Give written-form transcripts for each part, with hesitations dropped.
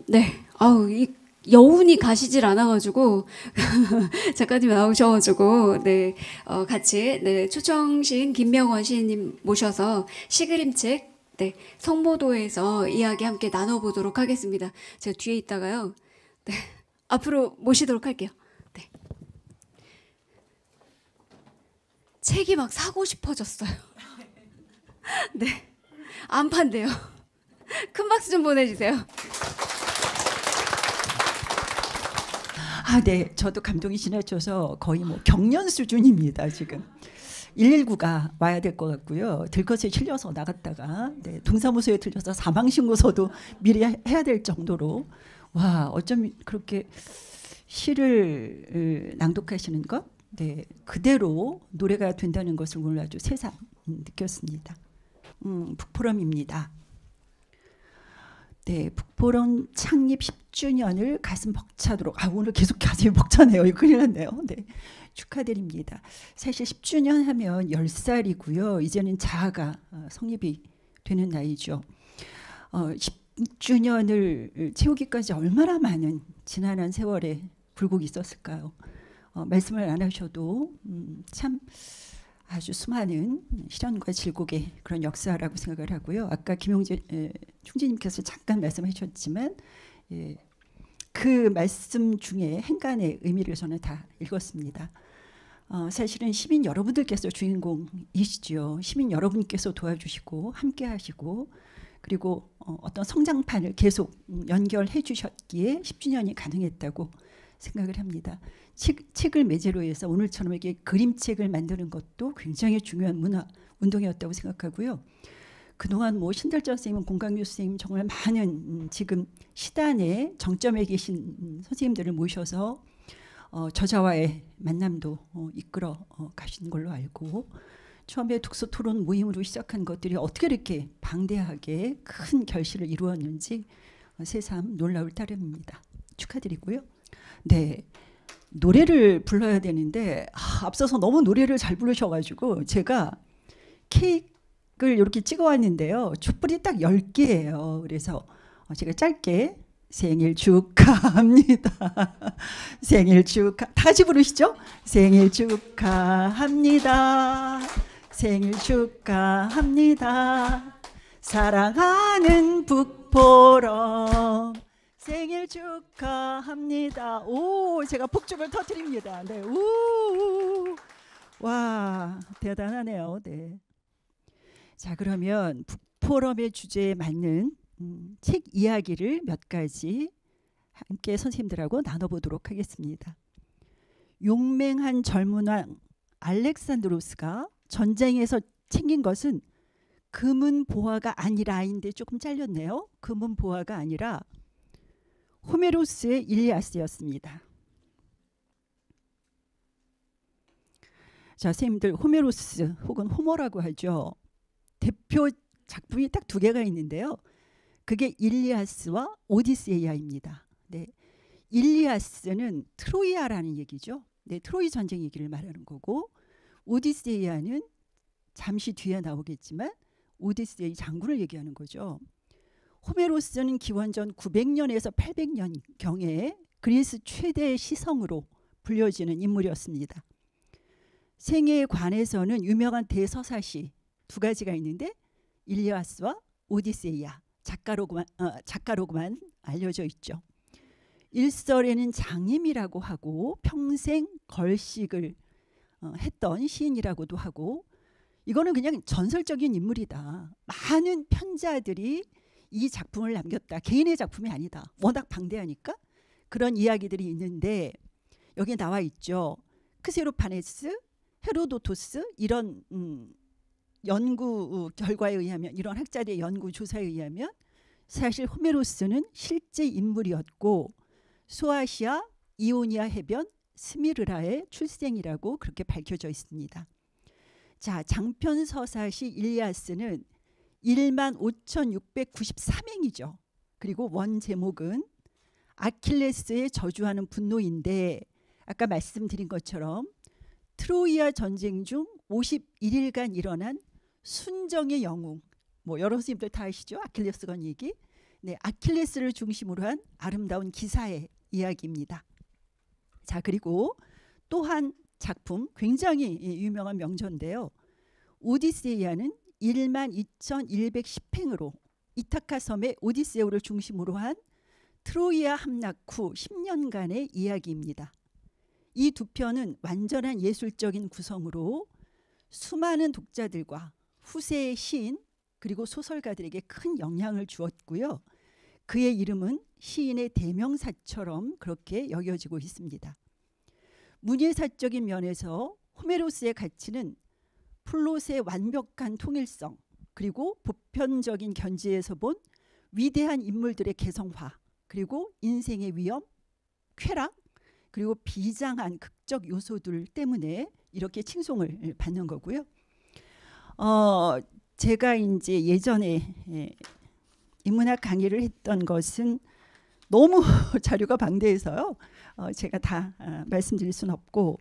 네. 이 여운이 가시질 않아가지고 작가님 나오셔가지고 네 같이 네 초청신 김명원 시인님 모셔서 시그림책 네 성모도에서 이야기 함께 나눠보도록 하겠습니다. 제가 뒤에 있다가요. 네 앞으로 모시도록 할게요. 네 책이 막 사고 싶어졌어요. 네 안 판대요. 큰 박수 좀 보내주세요. 네, 저도 감동이 지나쳐서 거의 뭐 경련 수준입니다. 지금 119가 와야 될 것 같고요. 들것에 실려서 나갔다가 네, 동사무소에 들려서 사망신고서도 미리 해야 될 정도로 와 어쩜 그렇게 시를 낭독하시는 것 네, 그대로 노래가 된다는 것을 오늘 아주 새삼 느꼈습니다. 북포럼입니다. 네, 북포럼 창립 10주년을 가슴 벅차도록 오늘 계속 가슴이 벅차네요. 이거 큰일 났네요. 네, 축하드립니다. 사실 10주년 하면 10살이고요. 이제는 자아가 성립이 되는 나이죠. 10주년을 채우기까지 얼마나 많은 지난한 세월에 굴곡이 있었을까요? 말씀을 안 하셔도 참 아주 수많은 시련과 질곡의 그런 역사라고 생각을 하고요. 아까 김용재 총재님께서 잠깐 말씀해 주셨지만 그 말씀 중에 행간의 의미를 저는 다 읽었습니다. 사실은 시민 여러분들께서 주인공이시죠. 시민 여러분께서 도와주시고 함께 하시고 그리고 어떤 성장판을 계속 연결해 주셨기에 10주년이 가능했다고 생각을 합니다. 책을 매개로 해서 오늘처럼 이렇게 그림책을 만드는 것도 굉장히 중요한 문화 운동이었다고 생각하고요. 그동안 뭐 신달자 선생님, 공강유 선생님 정말 많은 지금 시단의 정점에 계신 선생님들을 모셔서 저자와의 만남도 이끌어 가신 걸로 알고 처음에 독서 토론 모임으로 시작한 것들이 어떻게 이렇게 방대하게 큰 결실을 이루었는지 새삼 놀라울 따름입니다. 축하드리고요. 네, 노래를 불러야 되는데 앞서서 너무 노래를 잘 부르셔가지고 제가 케이크를 이렇게 찍어왔는데요. 촛불이 딱 10개예요. 그래서 제가 짧게 생일 축하합니다. 생일 축하 다 같이 부르시죠? 생일 축하합니다. 생일 축하합니다. 사랑하는 북포럼 생일 축하합니다. 오, 제가 폭죽을 터뜨립니다. 네, 우, 와, 대단하네요. 네. 자, 그러면 북포럼의 주제에 맞는 책 이야기를 몇 가지 함께 선생님들하고 나눠보도록 하겠습니다. 용맹한 젊은 왕 알렉산드로스가 전쟁에서 챙긴 것은 금은 보화가 아니라인데 조금 잘렸네요. 금은 보화가 아니라 호메로스의 일리아스였습니다. 자, 선생님들 호메로스 혹은 호머라고 하죠. 대표 작품이 딱 2개가 있는데요. 그게 일리아스와 오디세이아입니다. 네, 일리아스는 트로이아라는 얘기죠. 네, 트로이 전쟁 얘기를 말하는 거고 오디세이아는 잠시 뒤에 나오겠지만 오디세이 장군을 얘기하는 거죠. 호메로스는 기원전 900년에서 800년경에 그리스 최대의 시성으로 불려지는 인물이었습니다. 생애에 관해서는 유명한 대서사시 2가지가 있는데 일리아스와 오디세이아 작가로만 알려져 있죠. 일설에는 장임이라고 하고 평생 걸식을 했던 시인이라고도 하고 이거는 그냥 전설적인 인물이다. 많은 편자들이 이 작품을 남겼다. 개인의 작품이 아니다. 워낙 방대하니까 그런 이야기들이 있는데 여기 나와 있죠. 크세로파네스, 헤로도토스 이런 연구 결과에 의하면 이런 학자들의 연구 조사에 의하면 사실 호메로스는 실제 인물이었고 소아시아 이오니아 해변 스미르라의 출생이라고 그렇게 밝혀져 있습니다. 자, 장편 서사시 일리아스는 15,693행이죠. 그리고 원 제목은 아킬레스의 저주하는 분노인데 아까 말씀드린 것처럼 트로이아 전쟁 중 51일간 일어난 순정의 영웅 뭐 여러 선생님들 다 아시죠? 아킬레스건 얘기. 네, 아킬레스를 중심으로 한 아름다운 기사의 이야기입니다. 자, 그리고 또 한 작품, 굉장히 유명한 명저인데요. 오디세이아는 12,110행으로 이타카 섬의 오디세오를 중심으로 한 트로이아 함락 후 10년간의 이야기입니다. 이 두 편은 완전한 예술적인 구성으로 수많은 독자들과 후세의 시인 그리고 소설가들에게 큰 영향을 주었고요. 그의 이름은 시인의 대명사처럼 그렇게 여겨지고 있습니다. 문예사적인 면에서 호메로스의 가치는 플롯의 완벽한 통일성, 그리고 보편적인 견지에서 본 위대한 인물들의 개성화, 그리고 인생의 위험, 쾌락, 그리고 비장한 극적 요소들 때문에 이렇게 칭송을 받는 거고요. 제가 이제 예전에 인문학 강의를 했던 것은 너무 자료가 방대해서요. 제가 다 말씀드릴 수는 없고,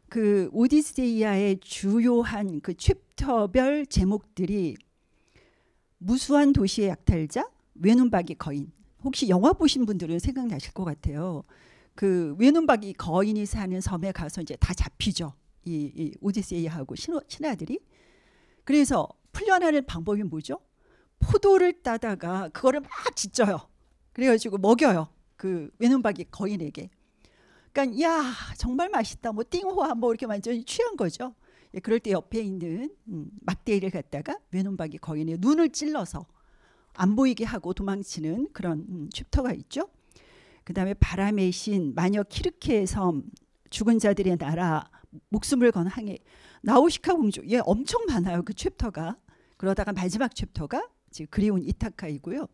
그 오디세이아의 주요한 그 챕터별 제목들이 무수한 도시의 약탈자, 외눈박이 거인. 혹시 영화 보신 분들은 생각나실 것 같아요. 그 외눈박이 거인이 사는 섬에 가서 이제 다 잡히죠. 이 오디세이아하고 신하들이. 그래서 풀려나는 방법이 뭐죠? 포도를 따다가 그거를 막 짖어요. 그래가지고 먹여요. 그 외눈박이 거인에게. 그러니까 야 정말 맛있다. 뭐 띵호아 뭐 이렇게 완전히 취한 거죠. 예, 그럴 때 옆에 있는 막대기를 갖다가 외눈박이 거인의 눈을 찔러서 안 보이게 하고 도망치는 그런 챕터가 있죠. 그 다음에 바람의 신, 마녀 키르케의 섬, 죽은 자들의 나라, 목숨을 건 항해, 나우시카 공주. 예, 엄청 많아요. 그 챕터가. 그러다가 마지막 챕터가 지금 그리운 이타카이고요.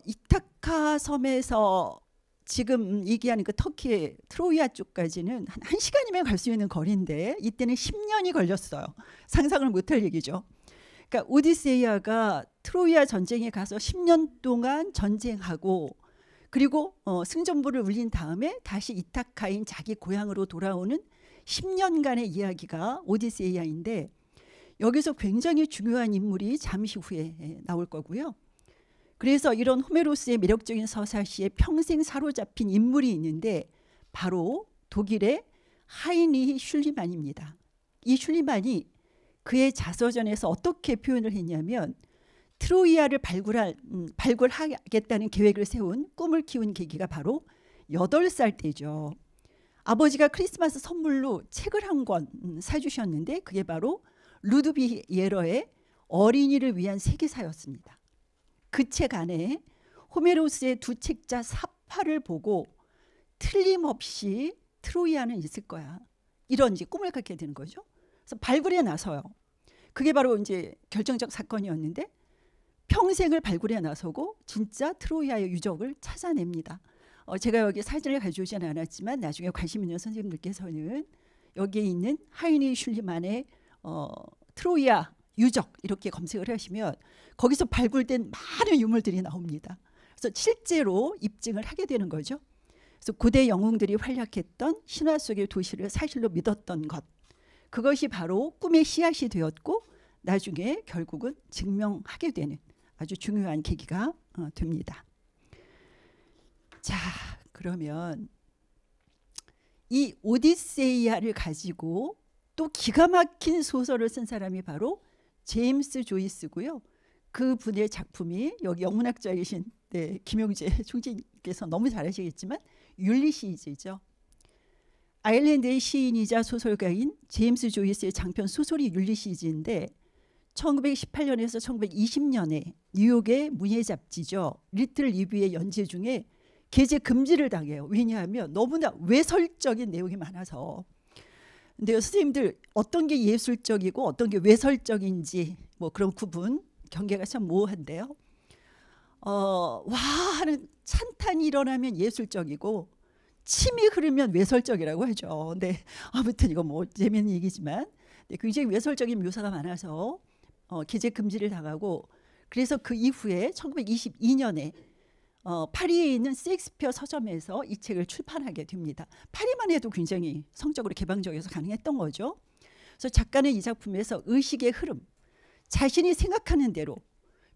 이타카 섬에서 지금 얘기하는 그 터키의 트로이아 쪽까지는 한 1시간이면 갈 수 있는 거리인데 이때는 10년이 걸렸어요. 상상을 못할 얘기죠. 그러니까 오디세이아가 트로이아 전쟁에 가서 10년 동안 전쟁하고 그리고 승전부를 울린 다음에 다시 이타카인 자기 고향으로 돌아오는 10년간의 이야기가 오디세이아인데 여기서 굉장히 중요한 인물이 잠시 후에 나올 거고요. 그래서 이런 호메로스의 매력적인 서사시에 평생 사로잡힌 인물이 있는데 바로 독일의 하이니히 슐리만입니다. 이 슐리만이 그의 자서전에서 어떻게 표현을 했냐면 트로이아를 발굴하겠다는 계획을 세운 꿈을 키운 계기가 바로 8살 때죠. 아버지가 크리스마스 선물로 책을 한 권 사주셨는데 그게 바로 루드비 예러의 어린이를 위한 세계사였습니다. 그 책 안에 호메로스의 두 책자 사파를 보고 틀림없이 트로이아는 있을 거야. 이런 이제 꿈을 갖게 되는 거죠. 그래서 발굴에 나서요. 그게 바로 이제 결정적 사건이었는데 평생을 발굴에 나서고 진짜 트로이아의 유적을 찾아냅니다. 제가 여기 사진을 가져오지는 않았지만 나중에 관심 있는 선생님들께서는 여기에 있는 하이니 슐리만의 트로이아 유적 이렇게 검색을 하시면 거기서 발굴된 많은 유물들이 나옵니다. 그래서 실제로 입증을 하게 되는 거죠. 그래서 고대 영웅들이 활약했던 신화 속의 도시를 사실로 믿었던 것, 그것이 바로 꿈의 씨앗이 되었고 나중에 결국은 증명하게 되는 아주 중요한 계기가 됩니다. 자, 그러면 이 오디세이아를 가지고 또 기가 막힌 소설을 쓴 사람이 바로 제임스 조이스고요. 그 분의 작품이 여기 영문학자이신 김용재 총재님께서 너무 잘하시겠지만 율리시즈죠. 아일랜드의 시인이자 소설가인 제임스 조이스의 장편 소설이 율리시즈인데 1918년에서 1920년에 뉴욕의 문예 잡지죠. 리틀 리뷰의 연재 중에 게재 금지를 당해요. 왜냐하면 너무나 외설적인 내용이 많아서. 근데 선생님들 어떤 게 예술적이고 어떤 게 외설적인지 뭐 그런 구분 경계가 참 모호한데요. 와 하는 찬탄이 일어나면 예술적이고 침이 흐르면 외설적이라고 하죠. 근데 아무튼 이거 뭐 재미있는 얘기지만 굉장히 외설적인 묘사가 많아서 게재 금지를 당하고 그래서 그 이후에 1922년에 파리에 있는 셰익스피어 서점에서 이 책을 출판하게 됩니다. 파리만 해도 굉장히 성적으로 개방적이어서 가능했던 거죠. 그래서 작가는 이 작품에서 의식의 흐름, 자신이 생각하는 대로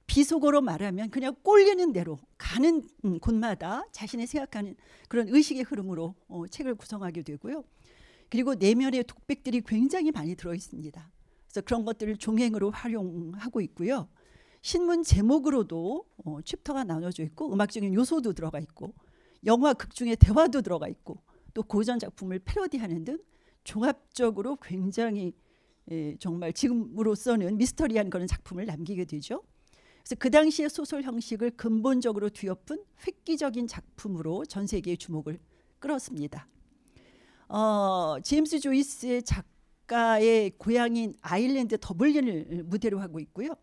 비속어로 말하면 그냥 꼴리는 대로 가는 곳마다 자신이 생각하는 그런 의식의 흐름으로 책을 구성하게 되고요. 그리고 내면의 독백들이 굉장히 많이 들어 있습니다. 그래서 그런 것들을 종횡으로 활용하고 있고요. 신문 제목으로도 챕터가 나눠져 있고 음악적인 요소도 들어가 있고 영화 극 중에 대화도 들어가 있고 또 고전 작품을 패러디하는 등 종합적으로 굉장히 정말 지금으로서는 미스터리한 그런 작품을 남기게 되죠. 그래서 그 당시의 소설 형식을 근본적으로 뒤엎은 획기적인 작품으로 전 세계의 주목을 끌었습니다. 제임스 조이스의 작가의 고향인 아일랜드 더블린을 무대로 하고 있고요.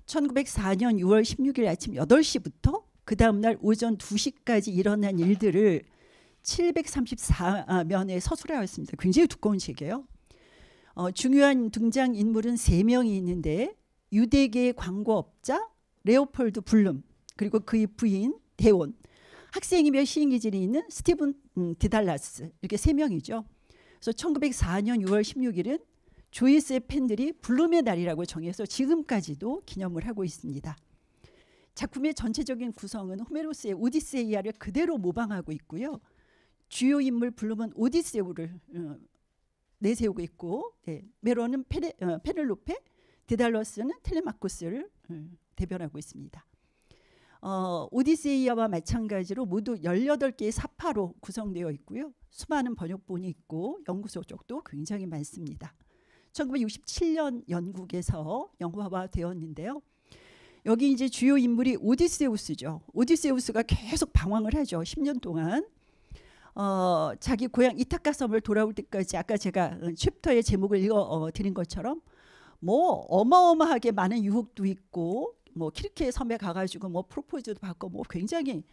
1904년 6월 16일 아침 8시부터 그 다음날 오전 2시까지 일어난 일들을 734면에 서술하였습니다. 굉장히 두꺼운 책이에요. 중요한 등장인물은 3명이 있는데 유대계의 광고업자 레오폴드 블룸, 그리고 그의 부인 대온, 학생이며 시인기질이 있는 스티븐 디달라스, 이렇게 3명이죠. 그래서 1904년 6월 16일은 조이스의 팬들이 블룸의 날이라고 정해서 지금까지도 기념을 하고 있습니다. 작품의 전체적인 구성은 호메로스의 오디세이아를 그대로 모방하고 있고요. 주요 인물 블룸은 오디세우를 내세우고 있고, 메론은 페넬로페, 디달러스는 텔레마코스를 대변하고 있습니다. 오디세이아와 마찬가지로 모두 18개의 사파로 구성되어 있고요. 수많은 번역본이 있고 연구소 쪽도 굉장히 많습니다. 1967년 영국에서 영화화되었는데요. 여기 이제 주요 인물이 오디세우스죠. 오디세우스가 계속 방황을 하죠. 10년 동안. 자기 고향 이타카 섬을 돌아올 때까지 아까 제가 챕터의 제목을 읽어 드린 것처럼 뭐 어마어마하게 많은 유혹도 있고 뭐 키르케 섬에 가가지고 뭐 프로포즈도 받고 뭐 굉장히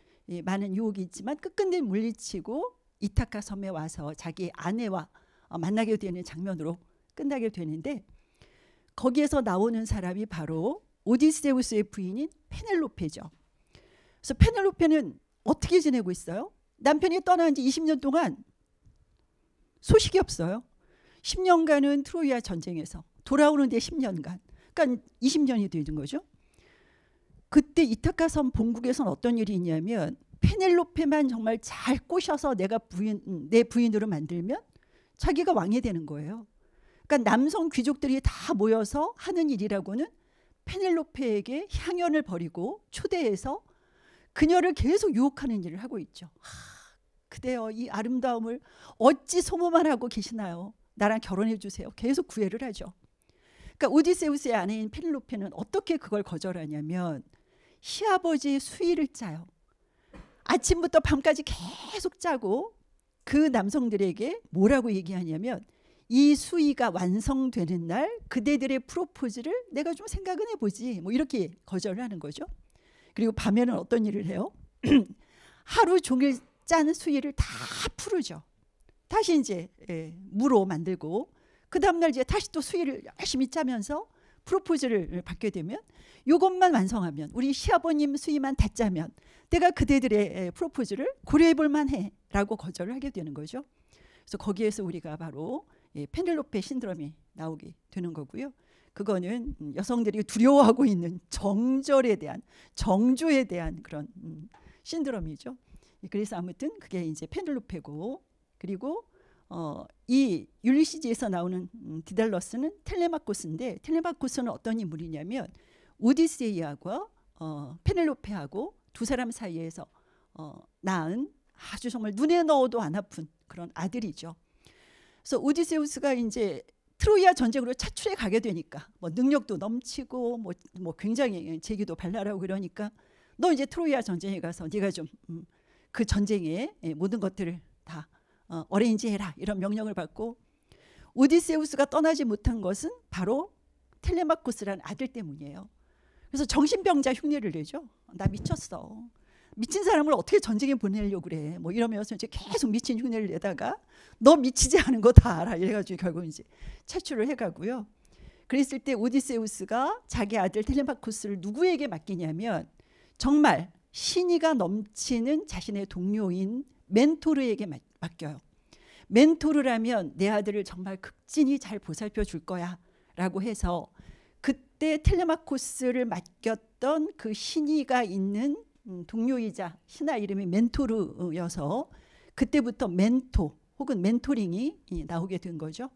많은 유혹이 있지만 끝끝내 물리치고 이타카 섬에 와서 자기 아내와 만나게 되는 장면으로 끝나게 되는데, 거기에서 나오는 사람이 바로 오디세우스의 부인인 페넬로페죠. 그래서 페넬로페는 어떻게 지내고 있어요? 남편이 떠난 지 20년 동안 소식이 없어요. 10년간은 트로이아 전쟁에서 돌아오는데 10년간, 그러니까 20년이 되는 거죠. 그때 이타카 섬 본국에서는 어떤 일이 있냐면 페넬로페만 정말 잘 꼬셔서 내 부인으로 만들면 자기가 왕이 되는 거예요. 그러니까 남성 귀족들이 다 모여서 하는 일이라고는 페넬로페에게 향연을 벌이고 초대해서 그녀를 계속 유혹하는 일을 하고 있죠. 그대여 이 아름다움을 어찌 소모만 하고 계시나요? 나랑 결혼해 주세요. 계속 구애를 하죠. 그러니까 오디세우스의 아내인 페넬로페는 어떻게 그걸 거절하냐면 시아버지의 수의를 짜요. 아침부터 밤까지 계속 짜고 그 남성들에게 뭐라고 얘기하냐면 이 수의가 완성되는 날 그대들의 프로포즈를 내가 좀 생각은 해보지, 뭐 이렇게 거절을 하는 거죠. 그리고 밤에는 어떤 일을 해요? 하루 종일 짠 수의를 다 풀으죠. 다시 이제 무로 만들고 그 다음날 이제 다시 또 수의를 열심히 짜면서 프로포즈를 받게 되면 이것만 완성하면, 우리 시아버님 수의만 다 짜면 내가 그대들의 프로포즈를 고려해 볼 만해 라고 거절을 하게 되는 거죠. 그래서 거기에서 우리가 바로 페넬로페 신드롬이 나오게 되는 거고요. 그거는 여성들이 두려워하고 있는 정절에 대한, 정조에 대한 그런 신드롬이죠. 그래서 아무튼 그게 이제 페넬로페고, 그리고 이 율리시즈에서 나오는 디달러스는 텔레마코스인데, 텔레마코스는 어떤 인물이냐면 오디세이아와 페넬로페하고 두 사람 사이에서 낳은 아주 정말 눈에 넣어도 안 아픈 그런 아들이죠. 그래서 오디세우스가 이제 트로이아 전쟁으로 차출해 가게 되니까 뭐 능력도 넘치고 뭐 굉장히 재기도 발랄하고 그러니까 너 이제 트로이아 전쟁에 가서 네가 좀 그 전쟁의 모든 것들을 다 어레인지해라 이런 명령을 받고, 오디세우스가 떠나지 못한 것은 바로 텔레마코스라는 아들 때문이에요. 그래서 정신병자 흉내를 내죠. 나 미쳤어. 미친 사람을 어떻게 전쟁에 보내려고 그래. 뭐 이러면서 이제 계속 미친 흉내를 내다가 너 미치지 않은 거 다 알아. 이래가지고 결국 이제 차출을 해가고요. 그랬을 때 오디세우스가 자기 아들 텔레마코스를 누구에게 맡기냐면 정말 신의가 넘치는 자신의 동료인 멘토르에게 맡겨요. 멘토르라면 내 아들을 정말 극진히 잘 보살펴 줄 거야 라고 해서 그때 텔레마코스를 맡겼던 그 신이가 있는 동료이자 신하 이름이 멘토르여서 그때부터 멘토 혹은 멘토링이 나오게 된 거죠.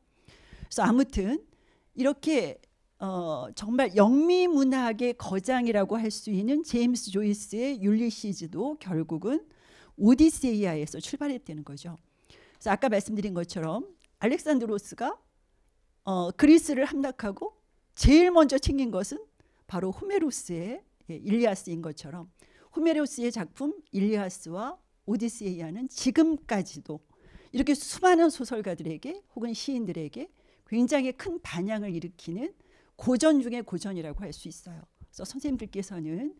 그래서 아무튼 이렇게 정말 영미 문학의 거장이라고 할 수 있는 제임스 조이스의 율리시즈도 결국은 오디세이아에서 출발했다는 거죠. 그래서 아까 말씀드린 것처럼 알렉산드로스가 그리스를 함락하고 제일 먼저 챙긴 것은 바로 호메로스의 일리아스인 것처럼 호메로스의 작품 일리아스와 오디세이아는 지금까지도 이렇게 수많은 소설가들에게 혹은 시인들에게 굉장히 큰 반향을 일으키는 고전 중의 고전이라고 할 수 있어요. 그래서 선생님들께서는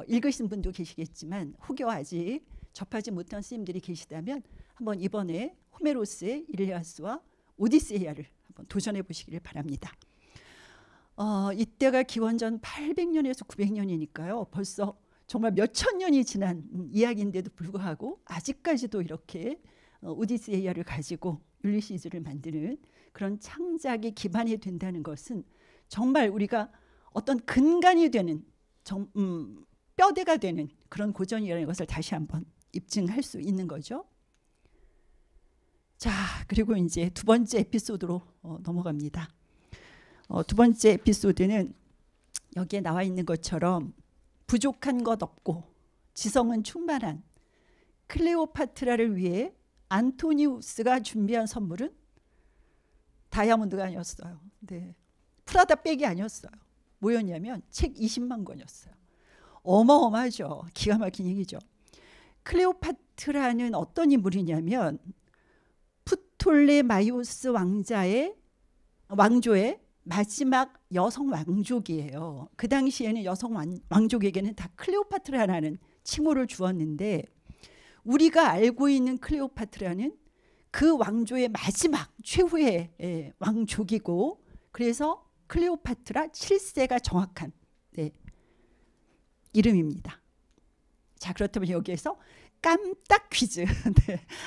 읽으신 분도 계시겠지만 혹여 아직 접하지 못한 선생님들이 계시다면 한번 이번에 호메로스의 일리아스와 오디세이아를 한번 도전해 보시기를 바랍니다. 이때가 기원전 800년에서 900년이니까요. 벌써 정말 몇천 년이 지난 이야기인데도 불구하고 아직까지도 이렇게 오디세이아를 가지고 율리시즈를 만드는 그런 창작이 기반이 된다는 것은 정말 우리가 어떤 근간이 되는 뼈대가 되는 그런 고전이라는 것을 다시 한번 입증할 수 있는 거죠. 자, 그리고 이제 두 번째 에피소드로 넘어갑니다. 두 번째 에피소드는 여기에 나와 있는 것처럼 부족한 것 없고 지성은 충만한 클레오파트라를 위해 안토니우스가 준비한 선물은 다이아몬드가 아니었어요. 네. 프라다 백이 아니었어요. 뭐였냐면 책 20만 권이었어요. 어마어마하죠. 기가 막힌 얘기죠. 클레오파트라는 어떤 인물이냐면 프톨레마이오스 왕조의 마지막 여성 왕족이에요. 그 당시에는 여성 왕족에게는 다 클레오파트라라는 칭호를 주었는데 우리가 알고 있는 클레오파트라는 그 왕조의 마지막 최후의 왕족이고 그래서 클레오파트라 7세가 정확한 이름입니다. 자, 그렇다면 여기에서 깜딱 퀴즈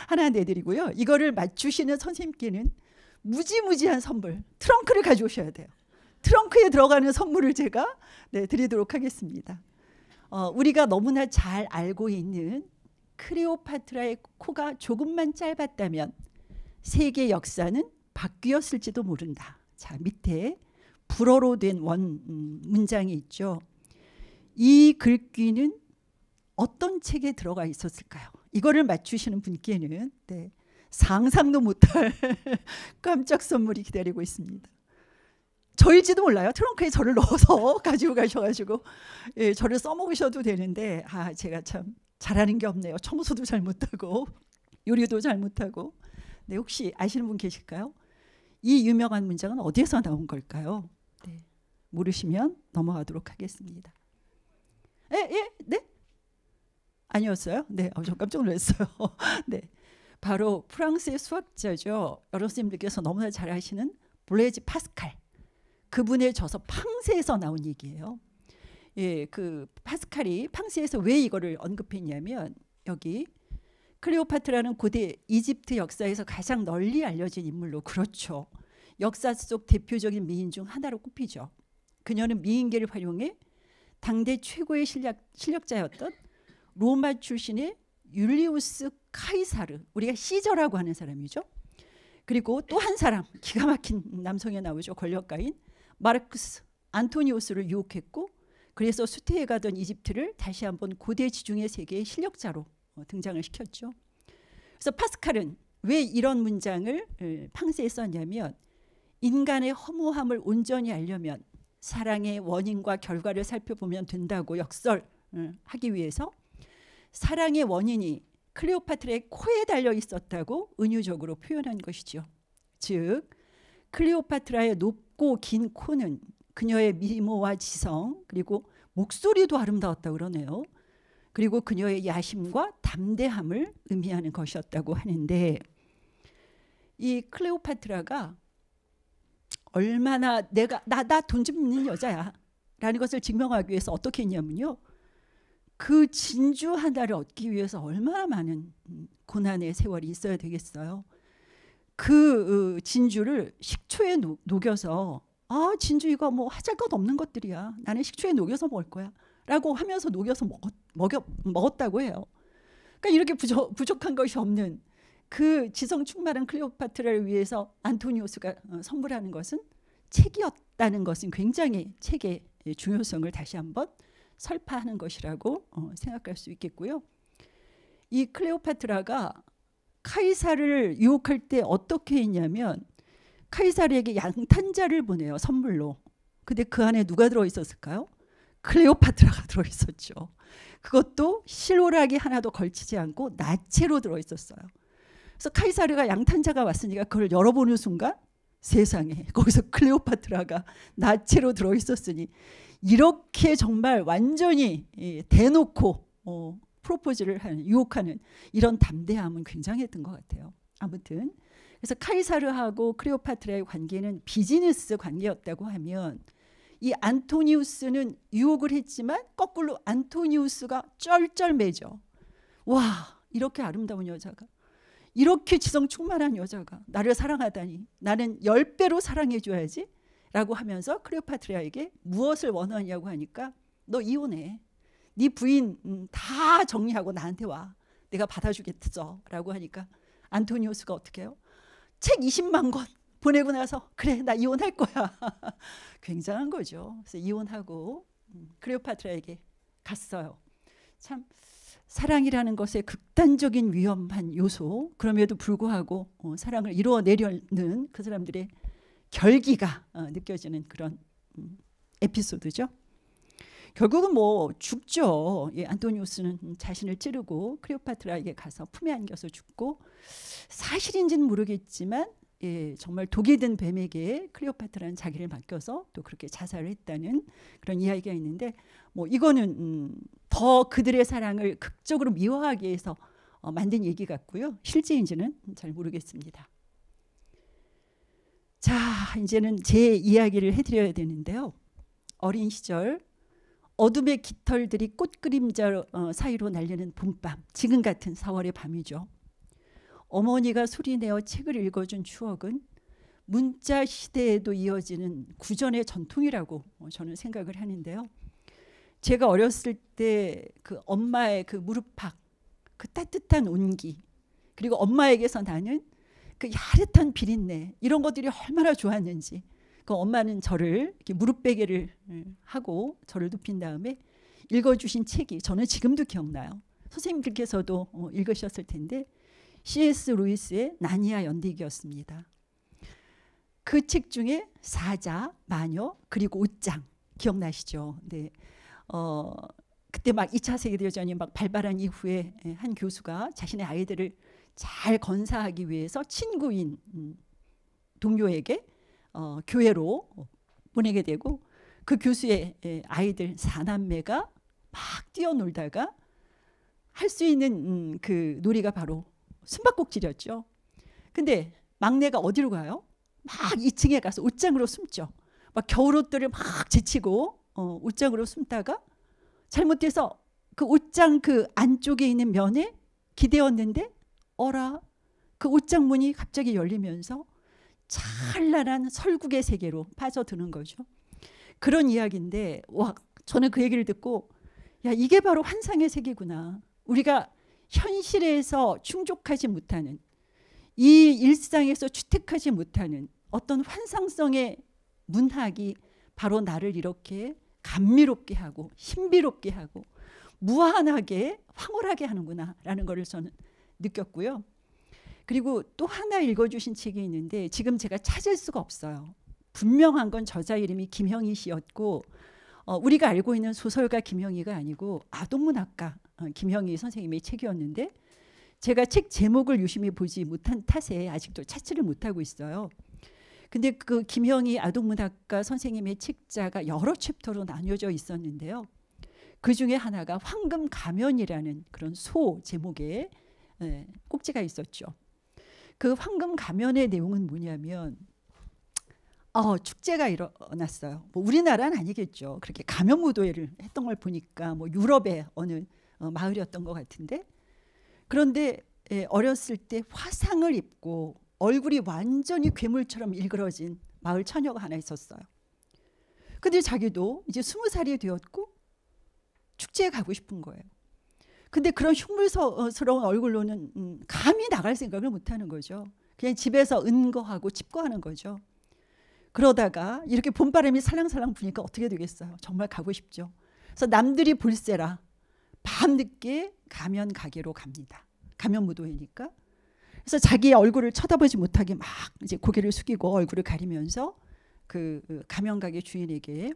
하나 내드리고요. 이거를 맞추시는 선생님께는 무지무지한 선물, 트렁크를 가져오셔야 돼요. 트렁크에 들어가는 선물을 제가 드리도록 하겠습니다. 우리가 너무나 잘 알고 있는 클레오파트라의 코가 조금만 짧았다면 세계 역사는 바뀌었을지도 모른다. 자, 밑에 불어로 된 문장이 있죠. 이 글귀는 어떤 책에 들어가 있었을까요? 이거를 맞추시는 분께는 상상도 못할 깜짝 선물이 기다리고 있습니다. 저일지도 몰라요. 트렁크에 저를 넣어서 가지고 가셔가지고 저를 써먹으셔도 되는데 제가 참 잘하는 게 없네요. 청소도 잘 못하고 요리도 잘 못하고. 혹시 아시는 분 계실까요? 이 유명한 문장은 어디에서 나온 걸까요? 모르시면 넘어가도록 하겠습니다. 네? 아니었어요? 저 깜짝 놀랐어요. 바로 프랑스의 수학자죠. 여러분들께서 너무나 잘 아시는 블레이즈 파스칼. 그분의 저서 팡세에서 나온 얘기예요. 그 파스칼이 팡세에서 왜 이거를 언급했냐면 여기 클레오파트라는 고대 이집트 역사에서 가장 널리 알려진 인물로 그렇죠. 역사 속 대표적인 미인 중 하나로 꼽히죠. 그녀는 미인계를 활용해 당대 최고의 실력자였던 로마 출신의 율리우스 카이사르, 우리가 시저라고 하는 사람이죠. 그리고 또 한 사람, 기가 막힌 남성이 나오죠. 권력가인 마르쿠스 안토니우스를 유혹했고 그래서 쇠퇴해 가던 이집트를 다시 한번 고대 지중해 세계의 실력자로 등장을 시켰죠. 그래서 파스칼은 왜 이런 문장을 팡세에 썼냐면 인간의 허무함을 온전히 알려면 사랑의 원인과 결과를 살펴보면 된다고 역설하기 위해서 사랑의 원인이 클레오파트라의 코에 달려 있었다고 은유적으로 표현한 것이죠. 즉 클레오파트라의 높고 긴 코는 그녀의 미모와 지성 그리고 목소리도 아름다웠다고 그러네요. 그리고 그녀의 야심과 담대함을 의미하는 것이었다고 하는데 이 클레오파트라가 얼마나 나 돈 좀 있는 여자야 라는 것을 증명하기 위해서 어떻게 했냐면요. 그 진주 하나를 얻기 위해서 얼마나 많은 고난의 세월이 있어야 되겠어요. 그 진주를 식초에 녹여서 아 진주 이거 뭐 하잘 것 없는 것들이야. 나는 식초에 녹여서 먹을 거야. 라고 하면서 녹여서 먹었다고 해요. 그러니까 이렇게 부족한 것이 없는 그 지성 충만한 클레오파트라를 위해서 안토니우스가 선물하는 것은 책이었다는 것은 굉장히 책의 중요성을 다시 한번 설파하는 것이라고 생각할 수 있겠고요. 이 클레오파트라가 카이사를 유혹할 때 어떻게 했냐면 카이사르에게 양탄자를 보내요. 선물로. 근데 그 안에 누가 들어있었을까요? 클레오파트라가 들어있었죠. 그것도 실오라기 하나도 걸치지 않고 나체로 들어있었어요. 그래서 카이사르가 양탄자가 왔으니까 그걸 열어보는 순간 세상에 거기서 클레오파트라가 나체로 들어있었으니 이렇게 정말 완전히 대놓고 프로포즈를 하는, 유혹하는 이런 담대함은 굉장했던 것 같아요. 아무튼 그래서 카이사르하고 클레오파트라의 관계는 비즈니스 관계였다고 하면 이 안토니우스는 유혹을 했지만 거꾸로 안토니우스가 쩔쩔매죠. 와, 이렇게 아름다운 여자가, 이렇게 지성 충만한 여자가 나를 사랑하다니, 나는 10배로 사랑해줘야지 라고 하면서 클레오파트라에게 무엇을 원하냐고 하니까 너 이혼해. 네 부인 다 정리하고 나한테 와. 내가 받아주겠어 라고 하니까 안토니우스가 어떻게 해요? 책 20만 권 보내고 나서 그래 나 이혼할 거야. 굉장한 거죠. 그래서 이혼하고 클레오파트라에게 갔어요. 참 사랑이라는 것의 극단적인 위험한 요소, 그럼에도 불구하고 사랑을 이루어내려는 그 사람들의 결기가 느껴지는 그런 에피소드죠. 결국은 뭐 죽죠. 예, 안토니우스는 자신을 찌르고 클레오파트라에게 가서 품에 안겨서 죽고, 사실인지는 모르겠지만 예, 정말 독이 든 뱀에게 클레오파트라는 자기를 맡겨서 또 그렇게 자살을 했다는 그런 이야기가 있는데, 뭐 이거는 더 그들의 사랑을 극적으로 미화하기 위해서 만든 얘기 같고요. 실제인지는 잘 모르겠습니다. 자, 이제는 제 이야기를 해드려야 되는데요. 어린 시절 어둠의 깃털들이 꽃그림자 사이로 날리는 봄밤, 지금 같은 4월의 밤이죠. 어머니가 소리내어 책을 읽어준 추억은 문자 시대에도 이어지는 구전의 전통이라고 저는 생각을 하는데요. 제가 어렸을 때 그 엄마의 그 무릎팍, 그 따뜻한 온기, 그리고 엄마에게서 나는 그 야릇한 비린내, 이런 것들이 얼마나 좋았는지, 그 엄마는 저를 이렇게 무릎 베개를 하고 저를 눕힌 다음에 읽어주신 책이 저는 지금도 기억나요. 선생님들께서도 읽으셨을 텐데 C.S. 루이스의 나니아 연대기였습니다. 그 책 중에 사자, 마녀, 그리고 옷장 기억나시죠? 네. 그때 막 2차 세계대전이 막 발발한 이후에 한 교수가 자신의 아이들을 잘 건사하기 위해서 친구인 동료에게 교회로 보내게 되고, 그 교수의 아이들 4남매가 막 뛰어놀다가 할 수 있는 그 놀이가 바로 숨바꼭질이었죠. 근데 막내가 어디로 가요? 막 2층에 가서 옷장으로 숨죠. 막 겨울옷들을 막 제치고 옷장으로 숨다가 잘못해서 그 옷장 그 안쪽에 있는 면에 기대었는데 어라, 그 옷장 문이 갑자기 열리면서 찬란한 설국의 세계로 빠져드는 거죠. 그런 이야기인데, 와, 저는 그 얘기를 듣고 야, 이게 바로 환상의 세계구나. 우리가 현실에서 충족하지 못하는, 이 일상에서 주택하지 못하는 어떤 환상성의 문학이 바로 나를 이렇게 감미롭게 하고 신비롭게 하고 무한하게 황홀하게 하는구나 라는 것을 저는 느꼈고요. 그리고 또 하나 읽어주신 책이 있는데 지금 제가 찾을 수가 없어요. 분명한 건 저자 이름이 김형희 씨였고 우리가 알고 있는 소설가 김형희가 아니고 아동문학가 김형희 선생님의 책이었는데, 제가 책 제목을 유심히 보지 못한 탓에 아직도 찾지를 못하고 있어요. 근데 그 김형희 아동문학가 선생님의 책자가 여러 챕터로 나뉘어져 있었는데요. 그 중에 하나가 황금 가면이라는 그런 소 제목의 꼭지가 있었죠. 그 황금 가면의 내용은 뭐냐면 축제가 일어났어요. 뭐 우리나라는 아니겠죠. 그렇게 가면 무도회를 했던 걸 보니까 뭐 유럽의 어느 마을이었던 것 같은데, 그런데 어렸을 때 화상을 입고 얼굴이 완전히 괴물처럼 일그러진 마을 처녀가 하나 있었어요. 근데 자기도 이제 20살이 되었고 축제에 가고 싶은 거예요. 근데 그런 흉물스러운 얼굴로는 감히 나갈 생각을 못하는 거죠. 그냥 집에서 은거하고 집거하는 거죠. 그러다가 이렇게 봄바람이 살랑살랑 부니까 어떻게 되겠어요. 정말 가고 싶죠. 그래서 남들이 볼세라 밤늦게 가면 가게로 갑니다. 가면 무도회니까. 그래서 자기의 얼굴을 쳐다보지 못하게 막 이제 고개를 숙이고 얼굴을 가리면서 그 가면 가게 주인에게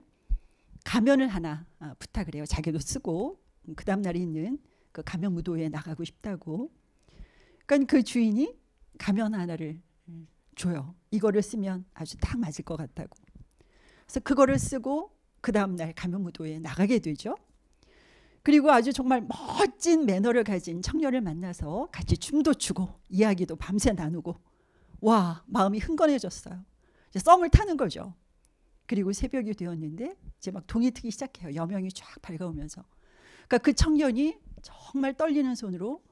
가면을 하나 부탁을 해요. 자기도 쓰고 그 다음 날에 있는 그 가면 무도회에 나가고 싶다고. 그러니까 그 주인이 가면 하나를 줘요. 이거를 쓰면 아주 딱 맞을 것 같다고. 그래서 그거를 쓰고 그 다음 날 가면 무도회에 나가게 되죠. 그리고 아주 정말 멋진 매너를 가진 청년을 만나서 같이 춤도 추고 이야기도 밤새 나누고 와 마음이 흥건해졌어요. 이제 썸을 타는 거죠. 그리고 새벽이 되었는데 이제 막 동이 트기 시작해요. 여명이 쫙 밝아오면서. 그러니까 그 청년이 정말 떨리는 손으로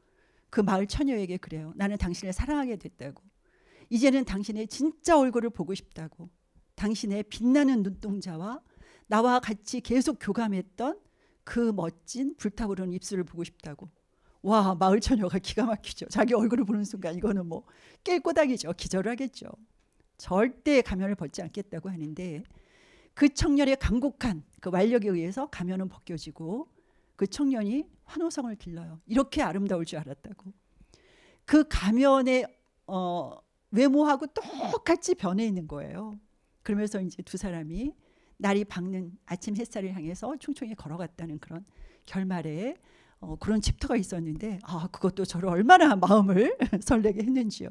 그 마을 처녀에게 그래요. 나는 당신을 사랑하게 됐다고. 이제는 당신의 진짜 얼굴을 보고 싶다고. 당신의 빛나는 눈동자와 나와 같이 계속 교감했던 그 멋진 불타오르는 입술을 보고 싶다고. 와 마을 처녀가 기가 막히죠. 자기 얼굴을 보는 순간 이거는 뭐 깰 꼬닥이죠. 기절하겠죠. 절대 가면을 벗지 않겠다고 하는데 그 청년의 간곡한 그 완력에 의해서 가면은 벗겨지고 그 청년이 환호성을 길러요. 이렇게 아름다울 줄 알았다고. 그 가면의 외모하고 똑같이 변해 있는 거예요. 그러면서 이제 두 사람이 날이 밝는 아침 햇살을 향해서 총총히 걸어갔다는 그런 결말에 그런 챕터가 있었는데 그것도 저를 얼마나 마음을 설레게 했는지요.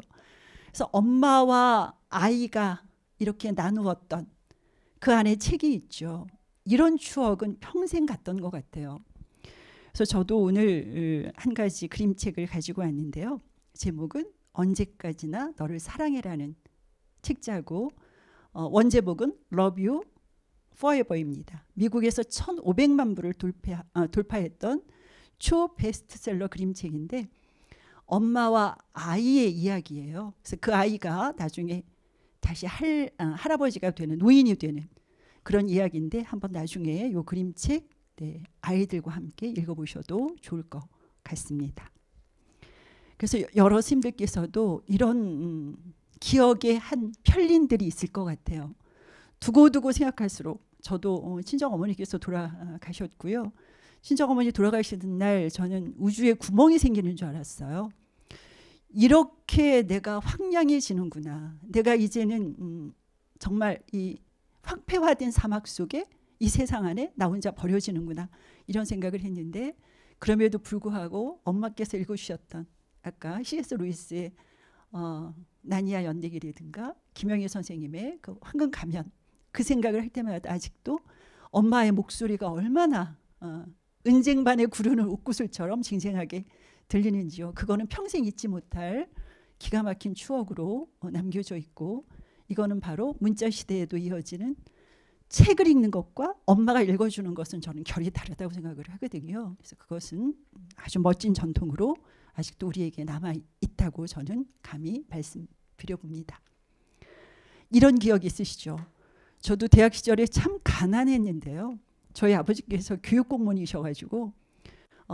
그래서 엄마와 아이가 이렇게 나누었던 그 안에 책이 있죠. 이런 추억은 평생 갔던 것 같아요. 그래서 저도 오늘 한 가지 그림책을 가지고 왔는데요. 제목은 언제까지나 너를 사랑해라는 책자고 원제목은 Love You Forever입니다. 미국에서 1,500만 부를 돌파했던 초 베스트셀러 그림책인데 엄마와 아이의 이야기예요. 그래서 그 아이가 나중에 다시 할아버지가 되는 노인이 되는 그런 이야기인데 한번 나중에 이 그림책 아이들과 함께 읽어보셔도 좋을 것 같습니다. 그래서 여러 스님들께서도 이런 기억의 한 편린들이 있을 것 같아요. 두고두고 생각할수록 저도 친정어머니께서 돌아가셨고요. 친정어머니 돌아가시는 날 저는 우주에 구멍이 생기는 줄 알았어요. 이렇게 내가 황량해지는구나. 내가 이제는 정말 이 황폐화된 사막 속에 이 세상 안에 나 혼자 버려지는구나. 이런 생각을 했는데 그럼에도 불구하고 엄마께서 읽어주셨던 아까 C.S. 루이스의 나니아 연대기라든가 김영희 선생님의 그 황금 가면 그 생각을 할 때마다 아직도 엄마의 목소리가 얼마나 은쟁반에 구르는 옥구슬처럼 쟁쟁하게 들리는지요. 그거는 평생 잊지 못할 기가 막힌 추억으로 남겨져 있고 이거는 바로 문자 시대에도 이어지는 책을 읽는 것과 엄마가 읽어주는 것은 저는 결이 다르다고 생각을 하거든요. 그래서 그것은 아주 멋진 전통으로 아직도 우리에게 남아있다고 저는 감히 말씀드려봅니다. 이런 기억 있으시죠? 저도 대학 시절에 참 가난했는데요. 저희 아버지께서 교육공무원이셔가지고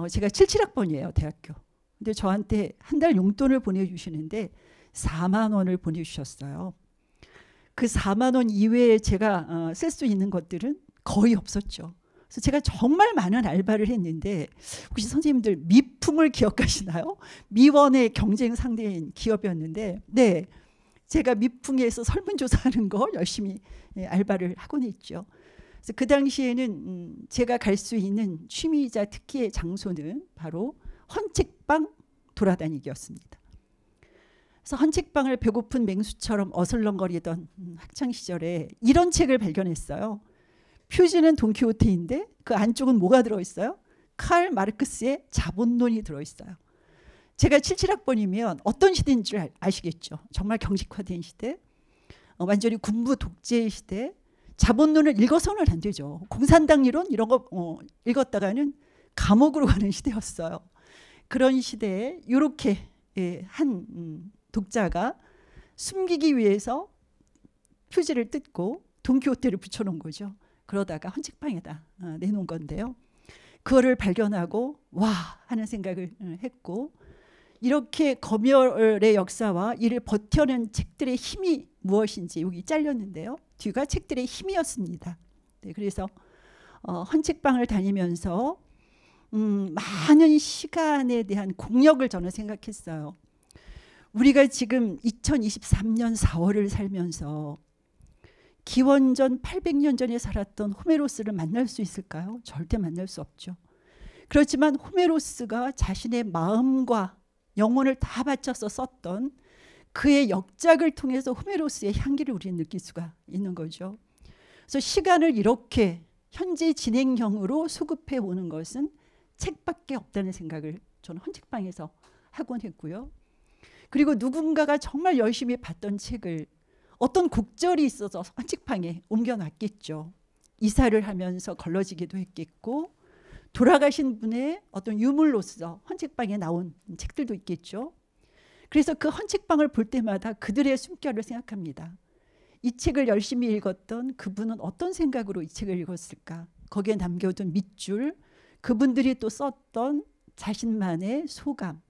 제가 77학번이에요. 대학교. 근데 저한테 한 달 용돈을 보내주시는데 4만 원을 보내주셨어요. 그 4만 원 이외에 제가 쓸 수 있는 것들은 거의 없었죠. 그래서 제가 정말 많은 알바를 했는데 혹시 선생님들 미풍을 기억하시나요? 미원의 경쟁 상대인 기업이었는데 네, 제가 미풍에서 설문조사하는 거 열심히 알바를 하곤 했죠. 그래서 그 당시에는 제가 갈 수 있는 취미이자 특기의 장소는 바로 헌책방 돌아다니기였습니다. 그래서 헌책방을 배고픈 맹수처럼 어슬렁거리던 학창시절에 이런 책을 발견했어요. 표지는 돈키호테인데 그 안쪽은 뭐가 들어있어요? 칼 마르크스의 자본론이 들어있어요. 제가 77학번이면 어떤 시대인 줄 아시겠죠? 정말 경직화된 시대, 완전히 군부 독재의 시대. 자본론을 읽어서는 안 되죠. 공산당 이론 이런 거 읽었다가는 감옥으로 가는 시대였어요. 그런 시대에 이렇게 한 독자가 숨기기 위해서 표지를 뜯고 돈키호테를 붙여놓은 거죠. 그러다가 헌책방에다 내놓은 건데요. 그거를 발견하고 와 하는 생각을 했고, 이렇게 검열의 역사와 이를 버텨낸 책들의 힘이 무엇인지 여기 잘렸는데요. 뒤가 책들의 힘이었습니다. 네, 그래서 헌책방을 다니면서 많은 시간에 대한 공력을 저는 생각했어요. 우리가 지금 2023년 4월을 살면서 기원전 800년 전에 살았던 호메로스를 만날 수 있을까요? 절대 만날 수 없죠. 그렇지만 호메로스가 자신의 마음과 영혼을 다 바쳐서 썼던 그의 역작을 통해서 호메로스의 향기를 우리는 느낄 수가 있는 거죠. 그래서 시간을 이렇게 현재 진행형으로 수급해 오는 것은 책밖에 없다는 생각을 저는 헌책방에서 하곤 했고요. 그리고 누군가가 정말 열심히 봤던 책을 어떤 곡절이 있어서 헌책방에 옮겨놨겠죠. 이사를 하면서 걸러지기도 했겠고, 돌아가신 분의 어떤 유물로서 헌책방에 나온 책들도 있겠죠. 그래서 그 헌책방을 볼 때마다 그들의 숨결을 생각합니다. 이 책을 열심히 읽었던 그분은 어떤 생각으로 이 책을 읽었을까? 거기에 남겨둔 밑줄, 그분들이 또 썼던 자신만의 소감,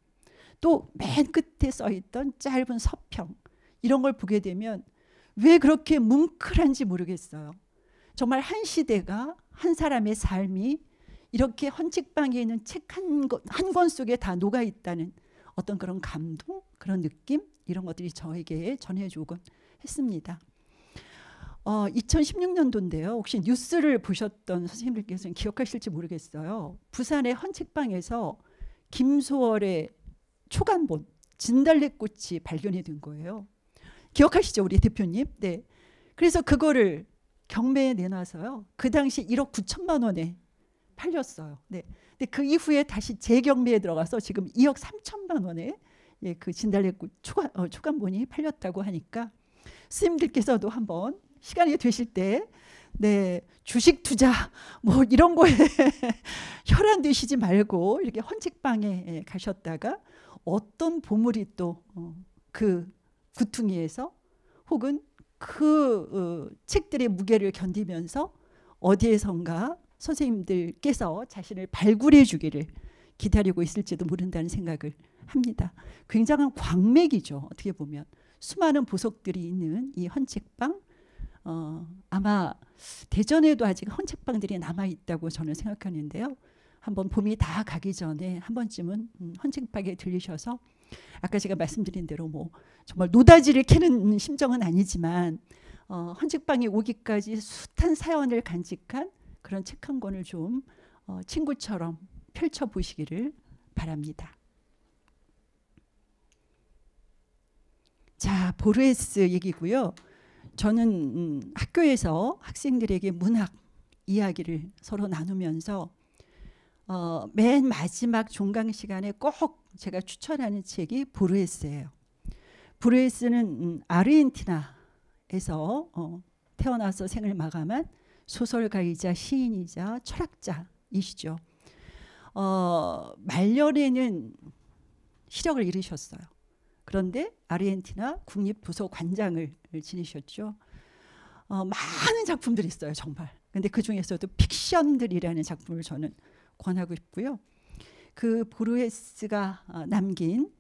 또 맨 끝에 써있던 짧은 서평, 이런 걸 보게 되면 왜 그렇게 뭉클한지 모르겠어요. 정말 한 시대가, 한 사람의 삶이 이렇게 헌책방에 있는 책 한 권 속에 다 녹아있다는 어떤 그런 감동, 그런 느낌, 이런 것들이 저에게 전해주곤 했습니다. 2016년도인데요. 혹시 뉴스를 보셨던 선생님들께서는 기억하실지 모르겠어요. 부산의 헌책방에서 김소월의 초간본 진달래꽃이 발견이 된 거예요. 기억하시죠, 우리 대표님? 네. 그래서 그거를 경매에 내놔서요. 그 당시 1억 9천만 원에 팔렸어요. 네. 근데 그 이후에 다시 재경매에 들어가서 지금 2억 3천만 원에 그 진달래꽃 초간본이 팔렸다고 하니까 스님들께서도 한번 시간이 되실 때 주식 투자 뭐 이런 거에 혈안되시지 말고 이렇게 헌책방에 가셨다가 어떤 보물이 또 그 구퉁이에서 혹은 그 책들의 무게를 견디면서 어디에선가 선생님들께서 자신을 발굴해 주기를 기다리고 있을지도 모른다는 생각을 합니다. 굉장한 광맥이죠. 어떻게 보면 수많은 보석들이 있는 이 헌책방, 아마 대전에도 아직 헌책방들이 남아있다고 저는 생각하는데요. 한번 봄이 다 가기 전에 한 번쯤은 헌책방에 들리셔서, 아까 제가 말씀드린 대로 뭐 정말 노다지를 캐는 심정은 아니지만 헌책방에 오기까지 숱한 사연을 간직한 그런 책 한 권을 좀 친구처럼 펼쳐보시기를 바랍니다. 자, 보르헤스 얘기고요. 저는 학교에서 학생들에게 문학 이야기를 서로 나누면서 맨 마지막 종강 시간에 꼭 제가 추천하는 책이 보르헤스예요. 보르헤스는 아르헨티나에서 태어나서 생을 마감한 소설가이자 시인이자 철학자이시죠. 말년에는 시력을 잃으셨어요. 그런데 아르헨티나 국립도서관장을 지내셨죠. 많은 작품들이 있어요, 정말. 근데 그 중에서도 픽션들이라는 작품을 저는 권하고 싶고요. 그 보르헤스가 남긴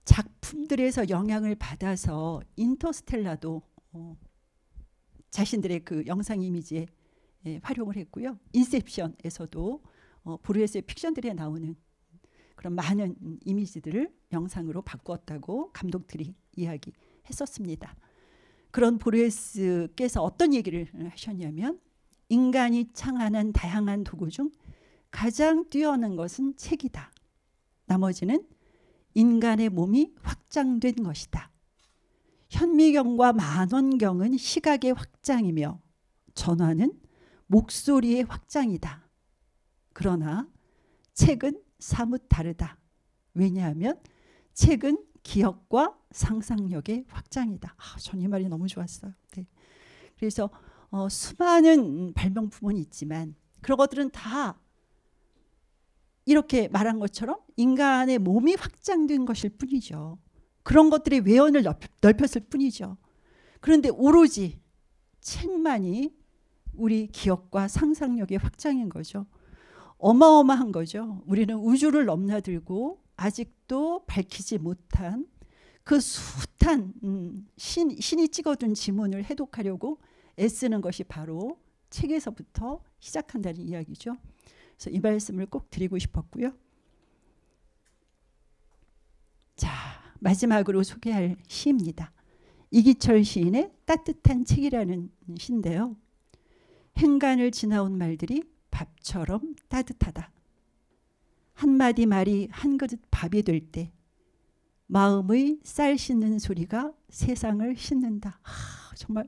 작품들에서 영향을 받아서 인터스텔라도 자신들의 그 영상 이미지에 활용을 했고요. 인셉션에서도 보르헤스의 픽션들에 나오는 그런 많은 이미지들을 영상으로 바꾸었다고 감독들이 이야기했었습니다. 그런 보르헤스께서 어떤 얘기를 하셨냐면, 인간이 창안한 다양한 도구 중 가장 뛰어난 것은 책이다. 나머지는 인간의 몸이 확장된 것이다. 현미경과 만원경은 시각의 확장이며 전화는 목소리의 확장이다. 그러나 책은 사뭇 다르다. 왜냐하면 책은 기억과 상상력의 확장이다. 전 이 말이 너무 좋았어요. 네. 그래서 수많은 발명품은 있지만 그런 것들은 다 이렇게 말한 것처럼 인간의 몸이 확장된 것일 뿐이죠. 그런 것들이 외연을 넓혔을 뿐이죠. 그런데 오로지 책만이 우리 기억과 상상력의 확장인 거죠. 어마어마한 거죠. 우리는 우주를 넘나들고 아직도 밝히지 못한 그 숱한 신이 찍어둔 지문을 해독하려고 애쓰는 것이 바로 책에서부터 시작한다는 이야기죠. 그래서 이 말씀을 꼭 드리고 싶었고요. 자, 마지막으로 소개할 시입니다. 이기철 시인의 따뜻한 책이라는 시인데요. 행간을 지나온 말들이 밥처럼 따뜻하다. 한마디 말이 한 그릇 밥이 될 때 마음의 쌀 씻는 소리가 세상을 씻는다. 정말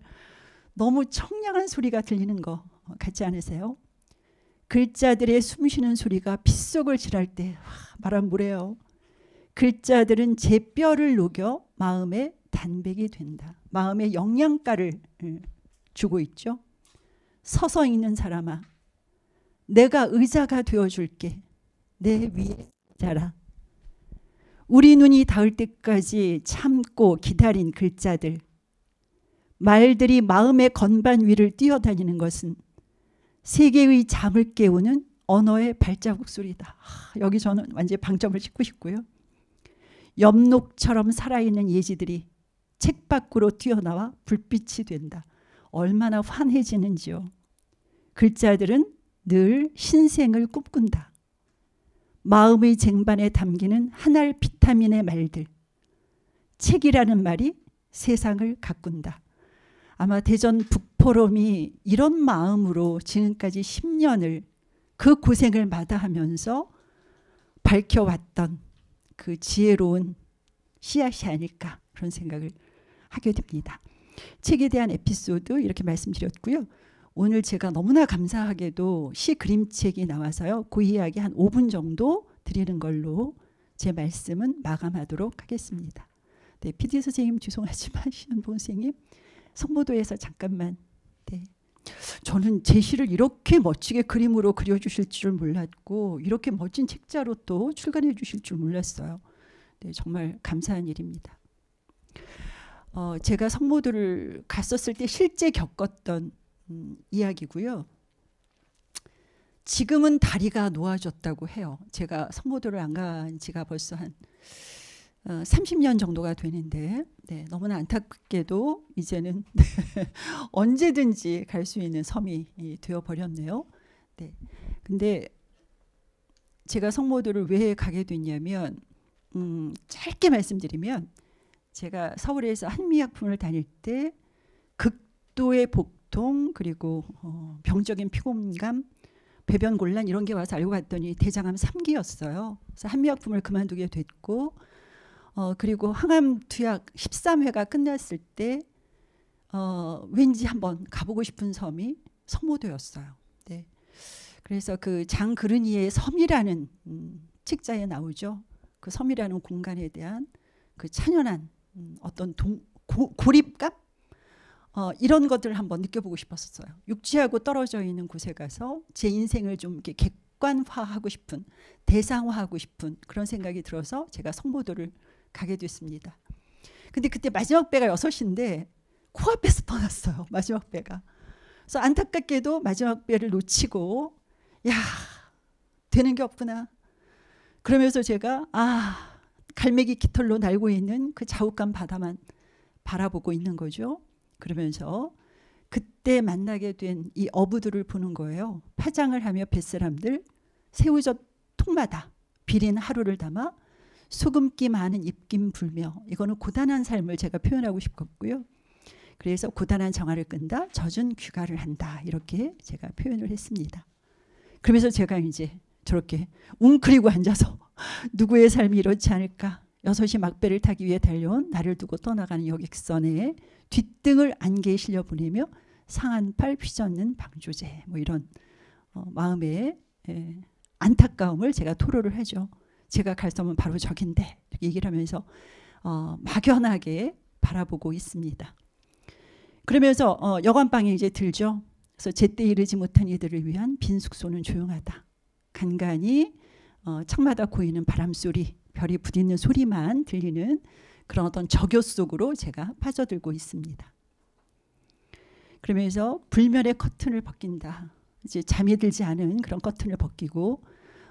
너무 청량한 소리가 들리는 거 같지 않으세요? 글자들의 숨쉬는 소리가 빗속을 지날 때 말하면 뭐래요? 글자들은 제 뼈를 녹여 마음의 단백이 된다. 마음의 영양가를 주고 있죠. 서서 있는 사람아, 내가 의자가 되어줄게. 내 위에 자라. 우리 눈이 닿을 때까지 참고 기다린 글자들, 말들이 마음의 건반 위를 뛰어다니는 것은 세계의 잠을 깨우는 언어의 발자국 소리다. 여기 저는 완전히 방점을 찍고 싶고요. 엽록처럼 살아있는 예지들이 책 밖으로 뛰어나와 불빛이 된다. 얼마나 환해지는지요. 글자들은 늘 신생을 꿈꾼다. 마음의 쟁반에 담기는 한알 비타민의 말들. 책이라는 말이 세상을 가꾼다. 아마 대전 북포럼이 이런 마음으로 지금까지 10년을 그 고생을 마다하면서 밝혀왔던 그 지혜로운 씨앗이 아닐까 그런 생각을 하게 됩니다. 책에 대한 에피소드 이렇게 말씀드렸고요. 오늘 제가 너무나 감사하게도 시 그림책이 나와서요. 그 이야기 한 5분 정도 드리는 걸로 제 말씀은 마감하도록 하겠습니다. 네, PD 선생님 죄송하지만 신은봉 선생님 성모도에서 잠깐만. 네. 저는 제 시를 이렇게 멋지게 그림으로 그려주실 줄 몰랐고 이렇게 멋진 책자로 또 출간해 주실 줄 몰랐어요. 네, 정말 감사한 일입니다. 제가 성모도를 갔었을 때 실제 겪었던 이야기고요. 지금은 다리가 놓아졌다고 해요. 제가 성모도를 안 간 지가 벌써 한 30년 정도가 되는데 네, 너무나 안타깝게도 이제는 언제든지 갈 수 있는 섬이 되어버렸네요. 네. 근데 제가 성모도를 왜 가게 됐냐면 짧게 말씀드리면 제가 서울에서 한미약품을 다닐 때 극도의 복통 그리고 병적인 피곤감 배변 곤란 이런 게 와서 알고 봤더니 대장암 3기였어요. 그래서 한미약품을 그만두게 됐고 그리고 항암 투약 13회가 끝났을 때 왠지 한번 가보고 싶은 섬이 성모도였어요. 네. 그래서 그 장그르니의 섬이라는 책자에 나오죠. 그 섬이라는 공간에 대한 그 찬연한 어떤 고립감 이런 것들을 한번 느껴보고 싶었어요. 육지하고 떨어져 있는 곳에 가서 제 인생을 좀 이렇게 객관화하고 싶은 대상화하고 싶은 그런 생각이 들어서 제가 성모도를 가게 됐습니다. 근데 그때 마지막 배가 6시인데 코앞에서 떠났어요. 마지막 배가. 그래서 안타깝게도 마지막 배를 놓치고 야 되는 게 없구나. 그러면서 제가 갈매기 깃털로 날고 있는 그 자욱한 바다만 바라보고 있는 거죠. 그러면서 그때 만나게 된 이 어부들을 보는 거예요. 파장을 하며 뱃사람들 새우젓 통마다 비린 하루를 담아 소금기 많은 입김 불며 이거는 고단한 삶을 제가 표현하고 싶었고요. 그래서 고단한 정화를 끈다 젖은 귀가를 한다 이렇게 제가 표현을 했습니다. 그러면서 제가 이제 저렇게 웅크리고 앉아서 누구의 삶이 이렇지 않을까 6시 막배를 타기 위해 달려온 나를 두고 떠나가는 여객선에 뒷등을 안개에 실려 보내며 상한 팔 휘젓는 방조제 뭐 이런 마음의 안타까움을 제가 토로를 하죠. 제가 갈 섬은 바로 저긴데 이렇게 얘기를 하면서 막연하게 바라보고 있습니다. 그러면서 여관방에 이제 들죠. 그래서 제때 이르지 못한 이들을 위한 빈 숙소는 조용하다. 간간히 창마다 고이는 바람소리 별이 부딪는 소리만 들리는 그런 어떤 저교 속으로 제가 빠져들고 있습니다. 그러면서 불면의 커튼을 벗긴다. 이제 잠이 들지 않은 그런 커튼을 벗기고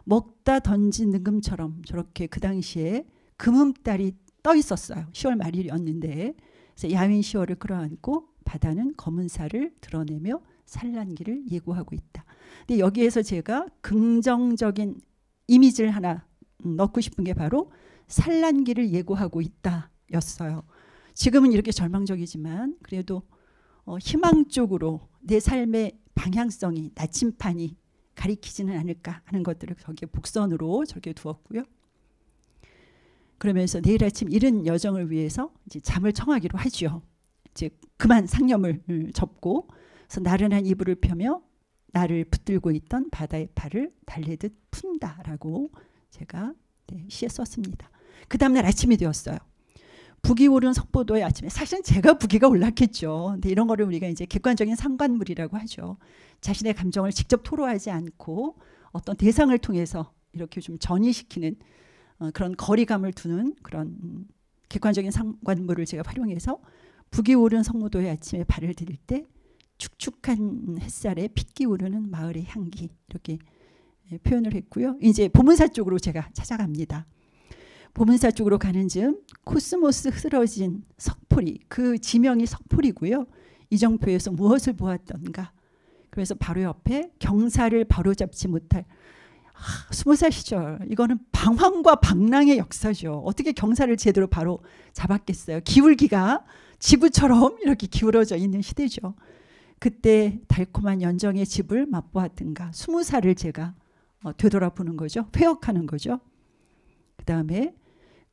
먹다 던진 능금처럼 저렇게 그 당시에 금음달이 떠 있었어요. 10월 말일이었는데 그래서 야윈 10월을 끌어안고 바다는 검은 살을 드러내며 산란기를 예고하고 있다. 근데 여기에서 제가 긍정적인 이미지를 하나 넣고 싶은 게 바로 산란기를 예고하고 있다 였어요. 지금은 이렇게 절망적이지만 그래도 희망 쪽으로 내 삶의 방향성이 나침판이 가리키지는 않을까 하는 것들을 저기에 복선으로 저렇게 두었고요. 그러면서 내일 아침 이른 여정을 위해서 이제 잠을 청하기로 하죠. 이제 그만 상념을 접고 그래서 나른한 이불을 펴며 나를 붙들고 있던 바다의 팔을 달래듯 푼다라고 제가 시에 썼습니다. 그 다음날 아침이 되었어요. 북이 오른 석포도의 아침에 사실은 제가 북이가 올랐겠죠. 근데 이런 거를 우리가 이제 객관적인 상관물이라고 하죠. 자신의 감정을 직접 토로하지 않고 어떤 대상을 통해서 이렇게 좀 전이시키는 그런 거리감을 두는 그런 객관적인 상관물을 제가 활용해서 북이 오른 석포도의 아침에 발을 들일 때 축축한 햇살에 핏기 오르는 마을의 향기 이렇게 표현을 했고요. 이제 보문사 쪽으로 제가 찾아갑니다. 보문사 쪽으로 가는 즈음 코스모스 흐트러진 석포리, 그 지명이 석포리고요. 이정표에서 무엇을 보았던가. 그래서 바로 옆에 경사를 바로잡지 못할 20살 시절, 이거는 방황과 방랑의 역사죠. 어떻게 경사를 제대로 바로 잡았겠어요. 기울기가 지구처럼 이렇게 기울어져 있는 시대죠. 그때 달콤한 연정의 집을 맛보았던가. 20살을 제가 되돌아보는 거죠. 회역하는 거죠. 그 다음에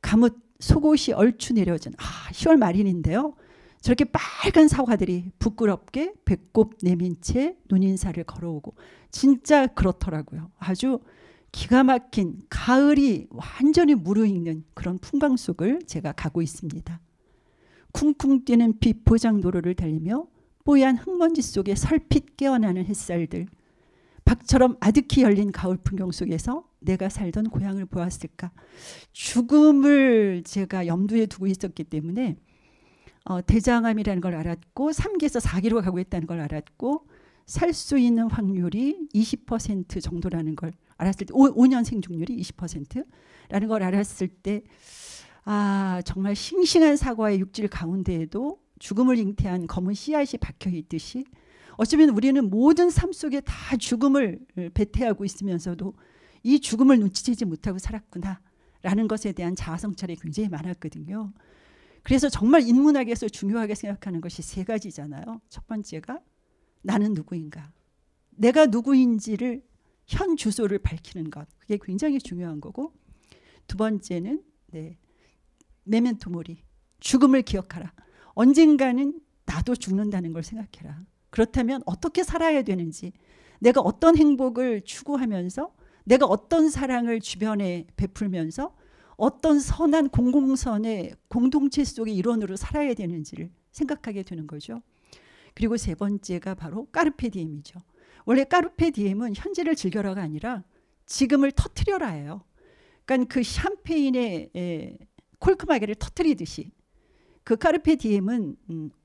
가뭇 속옷이 얼추 내려진 10월 말인인데요. 저렇게 빨간 사과들이 부끄럽게 배꼽 내민 채 눈인사를 걸어오고 진짜 그렇더라고요. 아주 기가 막힌 가을이 완전히 무르익는 그런 풍광 속을 제가 가고 있습니다. 쿵쿵 뛰는 빛 보장도로를 달리며 뽀얀 흙먼지 속에 설핏 깨어나는 햇살들, 박처럼 아득히 열린 가을 풍경 속에서 내가 살던 고향을 보았을까. 죽음을 제가 염두에 두고 있었기 때문에 대장암이라는 걸 알았고 3기에서 4기로 가고 있다는 걸 알았고 살 수 있는 확률이 20% 정도라는 걸 알았을 때 5년 생존율이 20%라는 걸 알았을 때 정말 싱싱한 사과의 육질 가운데에도 죽음을 잉태한 검은 씨앗이 박혀 있듯이 어쩌면 우리는 모든 삶 속에 다 죽음을 배태하고 있으면서도 이 죽음을 눈치채지 못하고 살았구나 라는 것에 대한 자아성찰이 굉장히 많았거든요. 그래서 정말 인문학에서 중요하게 생각하는 것이 3가지잖아요. 첫 번째가 나는 누구인가. 내가 누구인지를 현 주소를 밝히는 것. 그게 굉장히 중요한 거고, 두 번째는 메멘토 모리. 죽음을 기억하라. 언젠가는 나도 죽는다는 걸 생각해라. 그렇다면 어떻게 살아야 되는지, 내가 어떤 행복을 추구하면서 내가 어떤 사랑을 주변에 베풀면서 어떤 선한 공공선의 공동체 속의 일원으로 살아야 되는지를 생각하게 되는 거죠. 그리고 3번째가 바로 까르페디엠이죠. 원래 까르페디엠은 현재를 즐겨라가 아니라 지금을 터트려라예요. 그러니까 그 샴페인의 콜크마개를 터트리듯이 그 까르페디엠은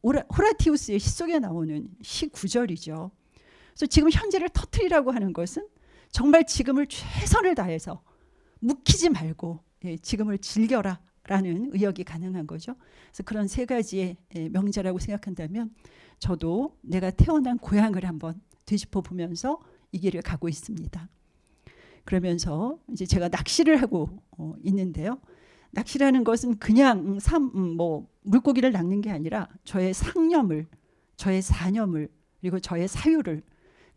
호라티우스의 시 속에 나오는 시 구절이죠. 그래서 지금 현재를 터트리라고 하는 것은 정말 지금을 최선을 다해서 묵히지 말고 지금을 즐겨라 라는 의역이 가능한 거죠. 그래서 그런 3가지의 명제라고 생각한다면 저도 내가 태어난 고향을 한번 되짚어 보면서 이 길을 가고 있습니다. 그러면서 이제 제가 낚시를 하고 있는데요. 낚시라는 것은 그냥 물고기를 낚는 게 아니라 저의 상념을, 저의 사념을, 그리고 저의 사유를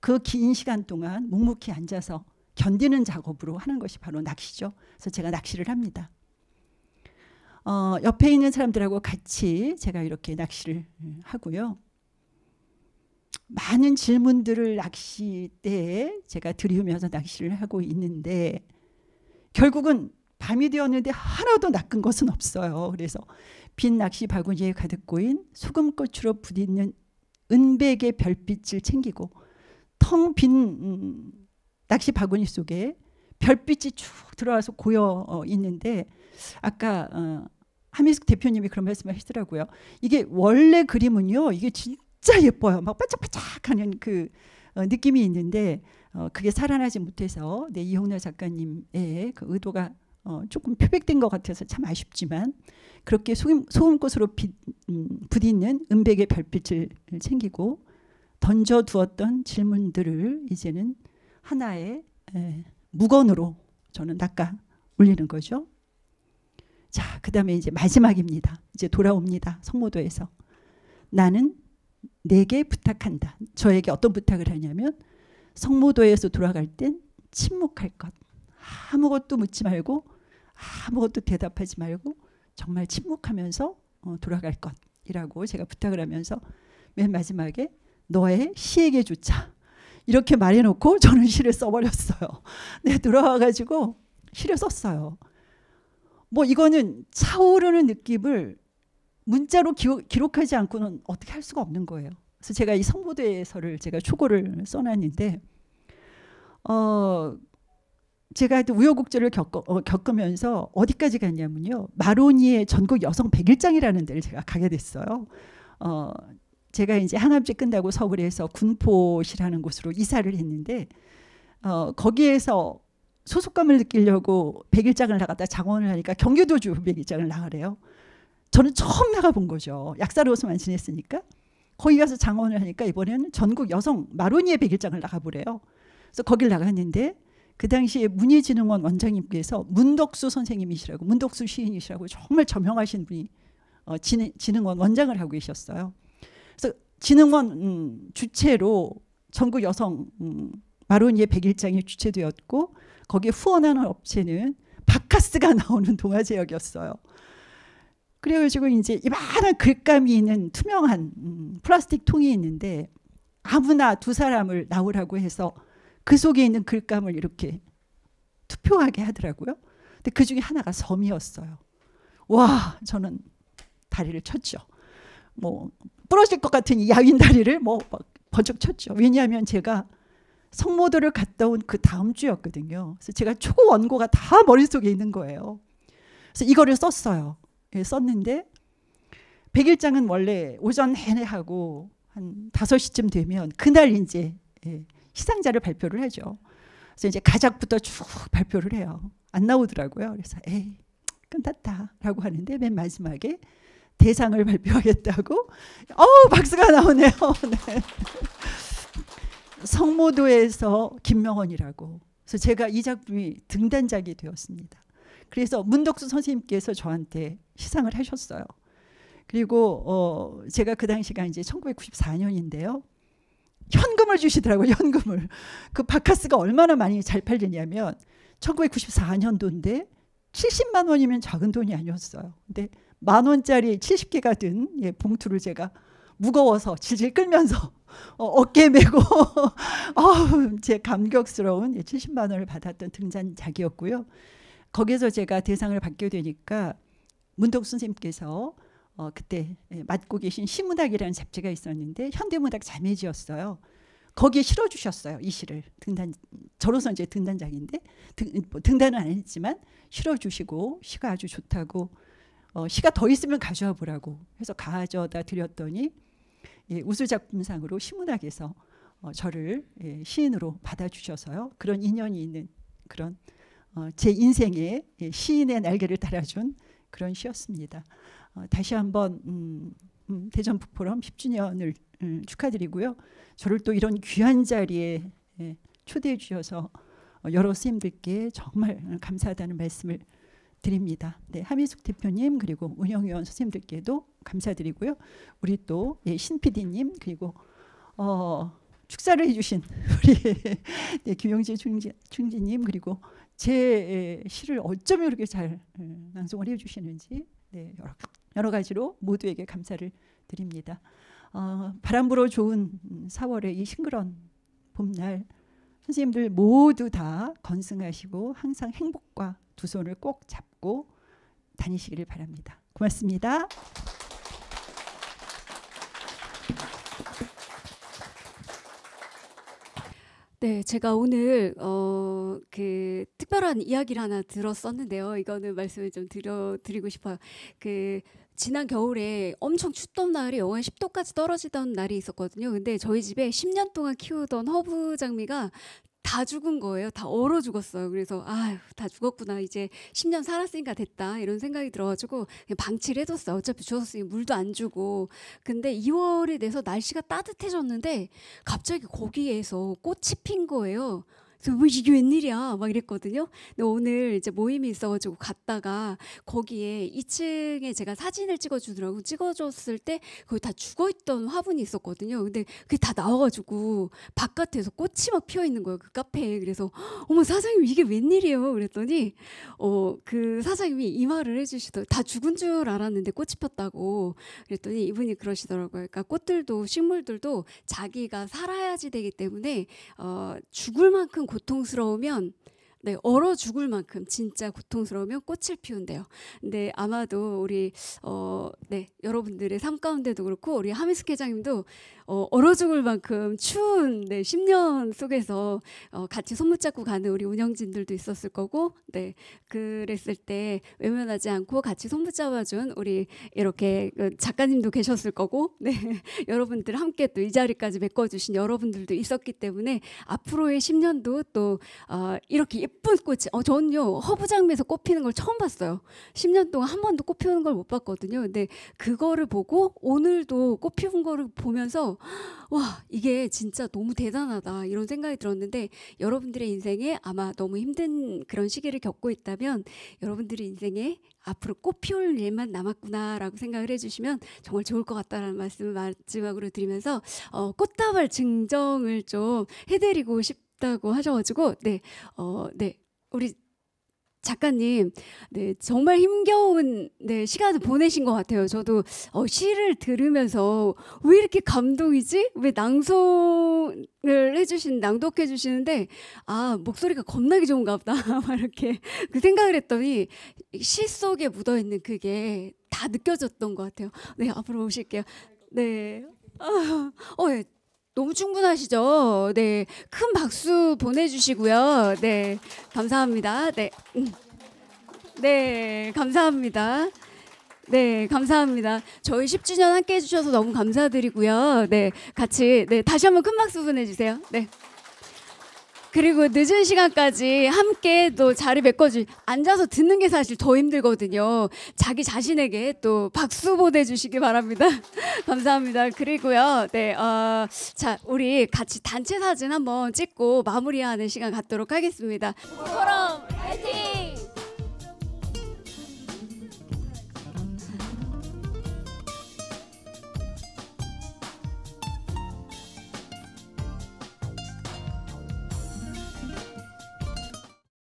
그 긴 시간 동안 묵묵히 앉아서 견디는 작업으로 하는 것이 바로 낚시죠. 그래서 제가 낚시를 합니다. 옆에 있는 사람들하고 같이 제가 이렇게 낚시를 하고요. 많은 질문들을 낚시 때에 제가 들이우면서 낚시를 하고 있는데 결국은 밤이 되었는데 하나도 낚은 것은 없어요. 그래서 빈 낚시 바구니에 가득 고인 소금꽃으로 부딪는 은백의 별빛을 챙기고 텅 빈 낚시 바구니 속에 별빛이 쭉 들어와서 고여 있는데 하미숙 대표님이 그런 말씀을 하시더라고요. 이게 원래 그림은요. 이게 진짜 진짜 예뻐요. 막 반짝반짝하는 그 느낌이 있는데 그게 살아나지 못해서 이홍렬 작가님의 그 의도가 조금 표백된 것 같아서 참 아쉽지만 그렇게 소금꽃으로 부딪는 은백의 별빛을 챙기고 던져두었던 질문들을 이제는 하나의 무건으로 저는 낚아 올리는 거죠. 자, 그 다음에 이제 마지막입니다. 이제 돌아옵니다. 성모도에서. 나는 내게 부탁한다. 저에게 어떤 부탁을 하냐면 성모도에서 돌아갈 땐 침묵할 것. 아무것도 묻지 말고 아무것도 대답하지 말고 정말 침묵하면서 돌아갈 것이라고 제가 부탁을 하면서 맨 마지막에 너의 시에게조차 이렇게 말해놓고 저는 시를 써버렸어요. 네, 돌아와가지고 시를 썼어요. 뭐 이거는 차오르는 느낌을 문자로 기록하지 않고는 어떻게 할 수가 없는 거예요. 그래서 제가 이 성모도에서를 제가 초고를 써놨는데 제가 우여곡절을 겪으면서 어디까지 갔냐면요. 마로니에 전국 여성 100일장이라는 데를 제가 가게 됐어요. 제가 이제 항암제 끝나고 서울에서 군포시라는 곳으로 이사를 했는데 거기에서 소속감을 느끼려고 100일장을 나갔다 장원을 하니까 경기도주 100일장을 나가래요. 저는 처음 나가본 거죠. 약사로서만 지냈으니까. 거기 가서 장원을 하니까 이번에는 전국 여성 마로니에 100일장을 나가보래요. 그래서 거길 나갔는데 그 당시에 문예진흥원 원장님께서 문덕수 선생님이시라고 문덕수 시인이시라고 정말 저명하신 분이 진흥원 원장을 하고 계셨어요. 그래서 진흥원 주체로 전국 여성 마로니에 100일장이 주최되었고 거기에 후원하는 업체는 바카스가 나오는 동아제약이었어요. 그래가지고 이제 이만한 글감이 있는 투명한 플라스틱 통이 있는데 아무나 두 사람을 나오라고 해서 그 속에 있는 글감을 이렇게 투표하게 하더라고요. 근데 그 중에 하나가 섬이었어요. 와, 저는 다리를 쳤죠. 뭐 부러질 것 같은 이 야윈 다리를 뭐 번쩍 쳤죠. 왜냐하면 제가 성모도를 갔다 온 그 다음 주였거든요. 그래서 제가 초고 원고가 다 머릿속에 있는 거예요. 그래서 이거를 썼어요. 예, 썼는데 100일장은 원래 오전 내내 하고 한 5시쯤 되면 그날 이제 시상자를 발표를 하죠. 그래서 이제 가작부터 쭉 발표를 해요. 안 나오더라고요. 그래서 에이 끝났다라고 하는데 맨 마지막에 대상을 발표하겠다고 박수가 나오네요. 네. 성모도에서 김명원이라고. 그래서 제가 이 작품이 등단작이 되었습니다. 그래서 문덕수 선생님께서 저한테 시상을 하셨어요. 그리고 제가 그 당시가 이제 1994년인데요. 현금을 주시더라고요. 현금을. 그 바카스가 얼마나 많이 잘 팔리냐면 1994년도인데 70만 원이면 작은 돈이 아니었어요. 근데 10,000원짜리 70개가 든 봉투를 제가 무거워서 질질 끌면서 어깨에 메고 제 감격스러운 70만 원을 받았던 등단작이었고요. 거기서 제가 대상을 받게 되니까 문덕수 선생님께서 그때 맡고 계신 시문학이라는 잡지가 있었는데 현대문학 자매지였어요. 거기에 실어주셨어요. 이 시를. 저로서 이제 등단작인데 등단은 안 했지만 실어주시고 시가 아주 좋다고 시가 더 있으면 가져와 보라고 해서 가져다 드렸더니 우수작품상으로 시문학에서 저를 시인으로 받아주셔서요. 그런 인연이 있는 그런 제 인생에 시인의 날개를 달아준 그런 시였습니다. 다시 한번 대전북포럼 10주년을 축하드리고요. 저를 또 이런 귀한 자리에 초대해 주셔서 여러 선생님들께 정말 감사하다는 말씀을 드립니다. 네, 하미숙 대표님 그리고 운영위원 선생님들께도 감사드리고요. 우리 또 신 PD님 그리고 축사를 해주신 우리 김용재 중지님 그리고 제 시를 어쩌면 이렇게 잘 낭송을 해주시는지 여러 가지로 모두에게 감사를 드립니다. 바람 불어 좋은 4월의 이 싱그러운 봄날 선생님들 모두 다 건승하시고 항상 행복과 두 손을 꼭 잡고 다니시기를 바랍니다. 고맙습니다. 네, 제가 오늘 그 특별한 이야기를 하나 들었었는데요. 이거는 말씀을 좀 드리고 싶어요. 그 지난 겨울에 엄청 춥던 날이 영하 10도까지 떨어지던 날이 있었거든요. 근데 저희 집에 10년 동안 키우던 허브 장미가 다 죽은 거예요. 다 얼어 죽었어요. 그래서 아유, 다 죽었구나. 이제 10년 살았으니까 됐다. 이런 생각이 들어가지고 그냥 방치를 해뒀어요. 어차피 죽었으니 물도 안 주고. 근데 2월이 돼서 날씨가 따뜻해졌는데 갑자기 거기에서 꽃이 핀 거예요. 그래서 뭐 이게 웬일이야 막 이랬거든요. 근데 오늘 이제 모임이 있어가지고 갔다가 거기에 2층에 제가 사진을 찍어주더라고. 찍어줬을 때 거기 다 죽어있던 화분이 있었거든요. 근데 그게 다 나와가지고 바깥에서 꽃이 막 피어 있는 거예요. 그 카페에. 그래서 어머 사장님 이게 웬일이에요. 그랬더니 그 사장님이 이 말을 해주시더라고요. 다 죽은 줄 알았는데 꽃이 폈다고. 그랬더니 이분이 그러시더라고요. 그러니까 꽃들도 식물들도 자기가 살아야지 되기 때문에 죽을 만큼 고통스러우면 네, 얼어 죽을 만큼 진짜 고통스러우면 꽃을 피운대요. 근데 아마도 우리 네, 여러분들의 삶 가운데도 그렇고 우리 하미숙 회장님도 얼어 죽을 만큼 추운 네, 10년 속에서 같이 손 붙잡고 가는 우리 운영진들도 있었을 거고, 네, 그랬을 때 외면하지 않고 같이 손 붙잡아준 우리 이렇게 작가님도 계셨을 거고, 네, 여러분들 함께 또 이 자리까지 메꿔주신 여러분들도 있었기 때문에 앞으로의 10년도 또 이렇게 예쁜 꽃이 저는요 허브장미에서 꽃 피는 걸 처음 봤어요. 10년 동안 한 번도 꽃 피우는 걸 못 봤거든요. 근데 그거를 보고 오늘도 꽃 피운 거를 보면서 와 이게 진짜 너무 대단하다 이런 생각이 들었는데 여러분들의 인생에 아마 너무 힘든 그런 시기를 겪고 있다면 여러분들의 인생에 앞으로 꽃 피울 일만 남았구나라고 생각을 해주시면 정말 좋을 것 같다라는 말씀을 마지막으로 드리면서 꽃다발 증정을 좀 해드리고 싶다고 하셔가지고 네, 네 우리 작가님, 네, 정말 힘겨운 네, 시간을 보내신 것 같아요. 저도 시를 들으면서 왜 이렇게 감동이지? 왜 낭송을 낭독해 주시는데 아 목소리가 겁나게 좋은가 보다 막 이렇게 그 생각을 했더니 시 속에 묻어있는 그게 다 느껴졌던 것 같아요. 네, 앞으로 모실게요. 네, 예. 너무 충분하시죠? 네, 큰 박수 보내주시고요. 네, 감사합니다. 네, 네, 감사합니다. 네, 감사합니다. 저희 10주년 함께 해주셔서 너무 감사드리고요. 네, 같이 네 다시 한번 큰 박수 보내주세요. 네. 그리고 늦은 시간까지 함께 또 자리 메꿔주 앉아서 듣는 게 사실 더 힘들거든요. 자기 자신에게 또 박수 보내주시기 바랍니다. 감사합니다. 그리고요, 네, 자 우리 같이 단체 사진 한번 찍고 마무리하는 시간 갖도록 하겠습니다. 그럼.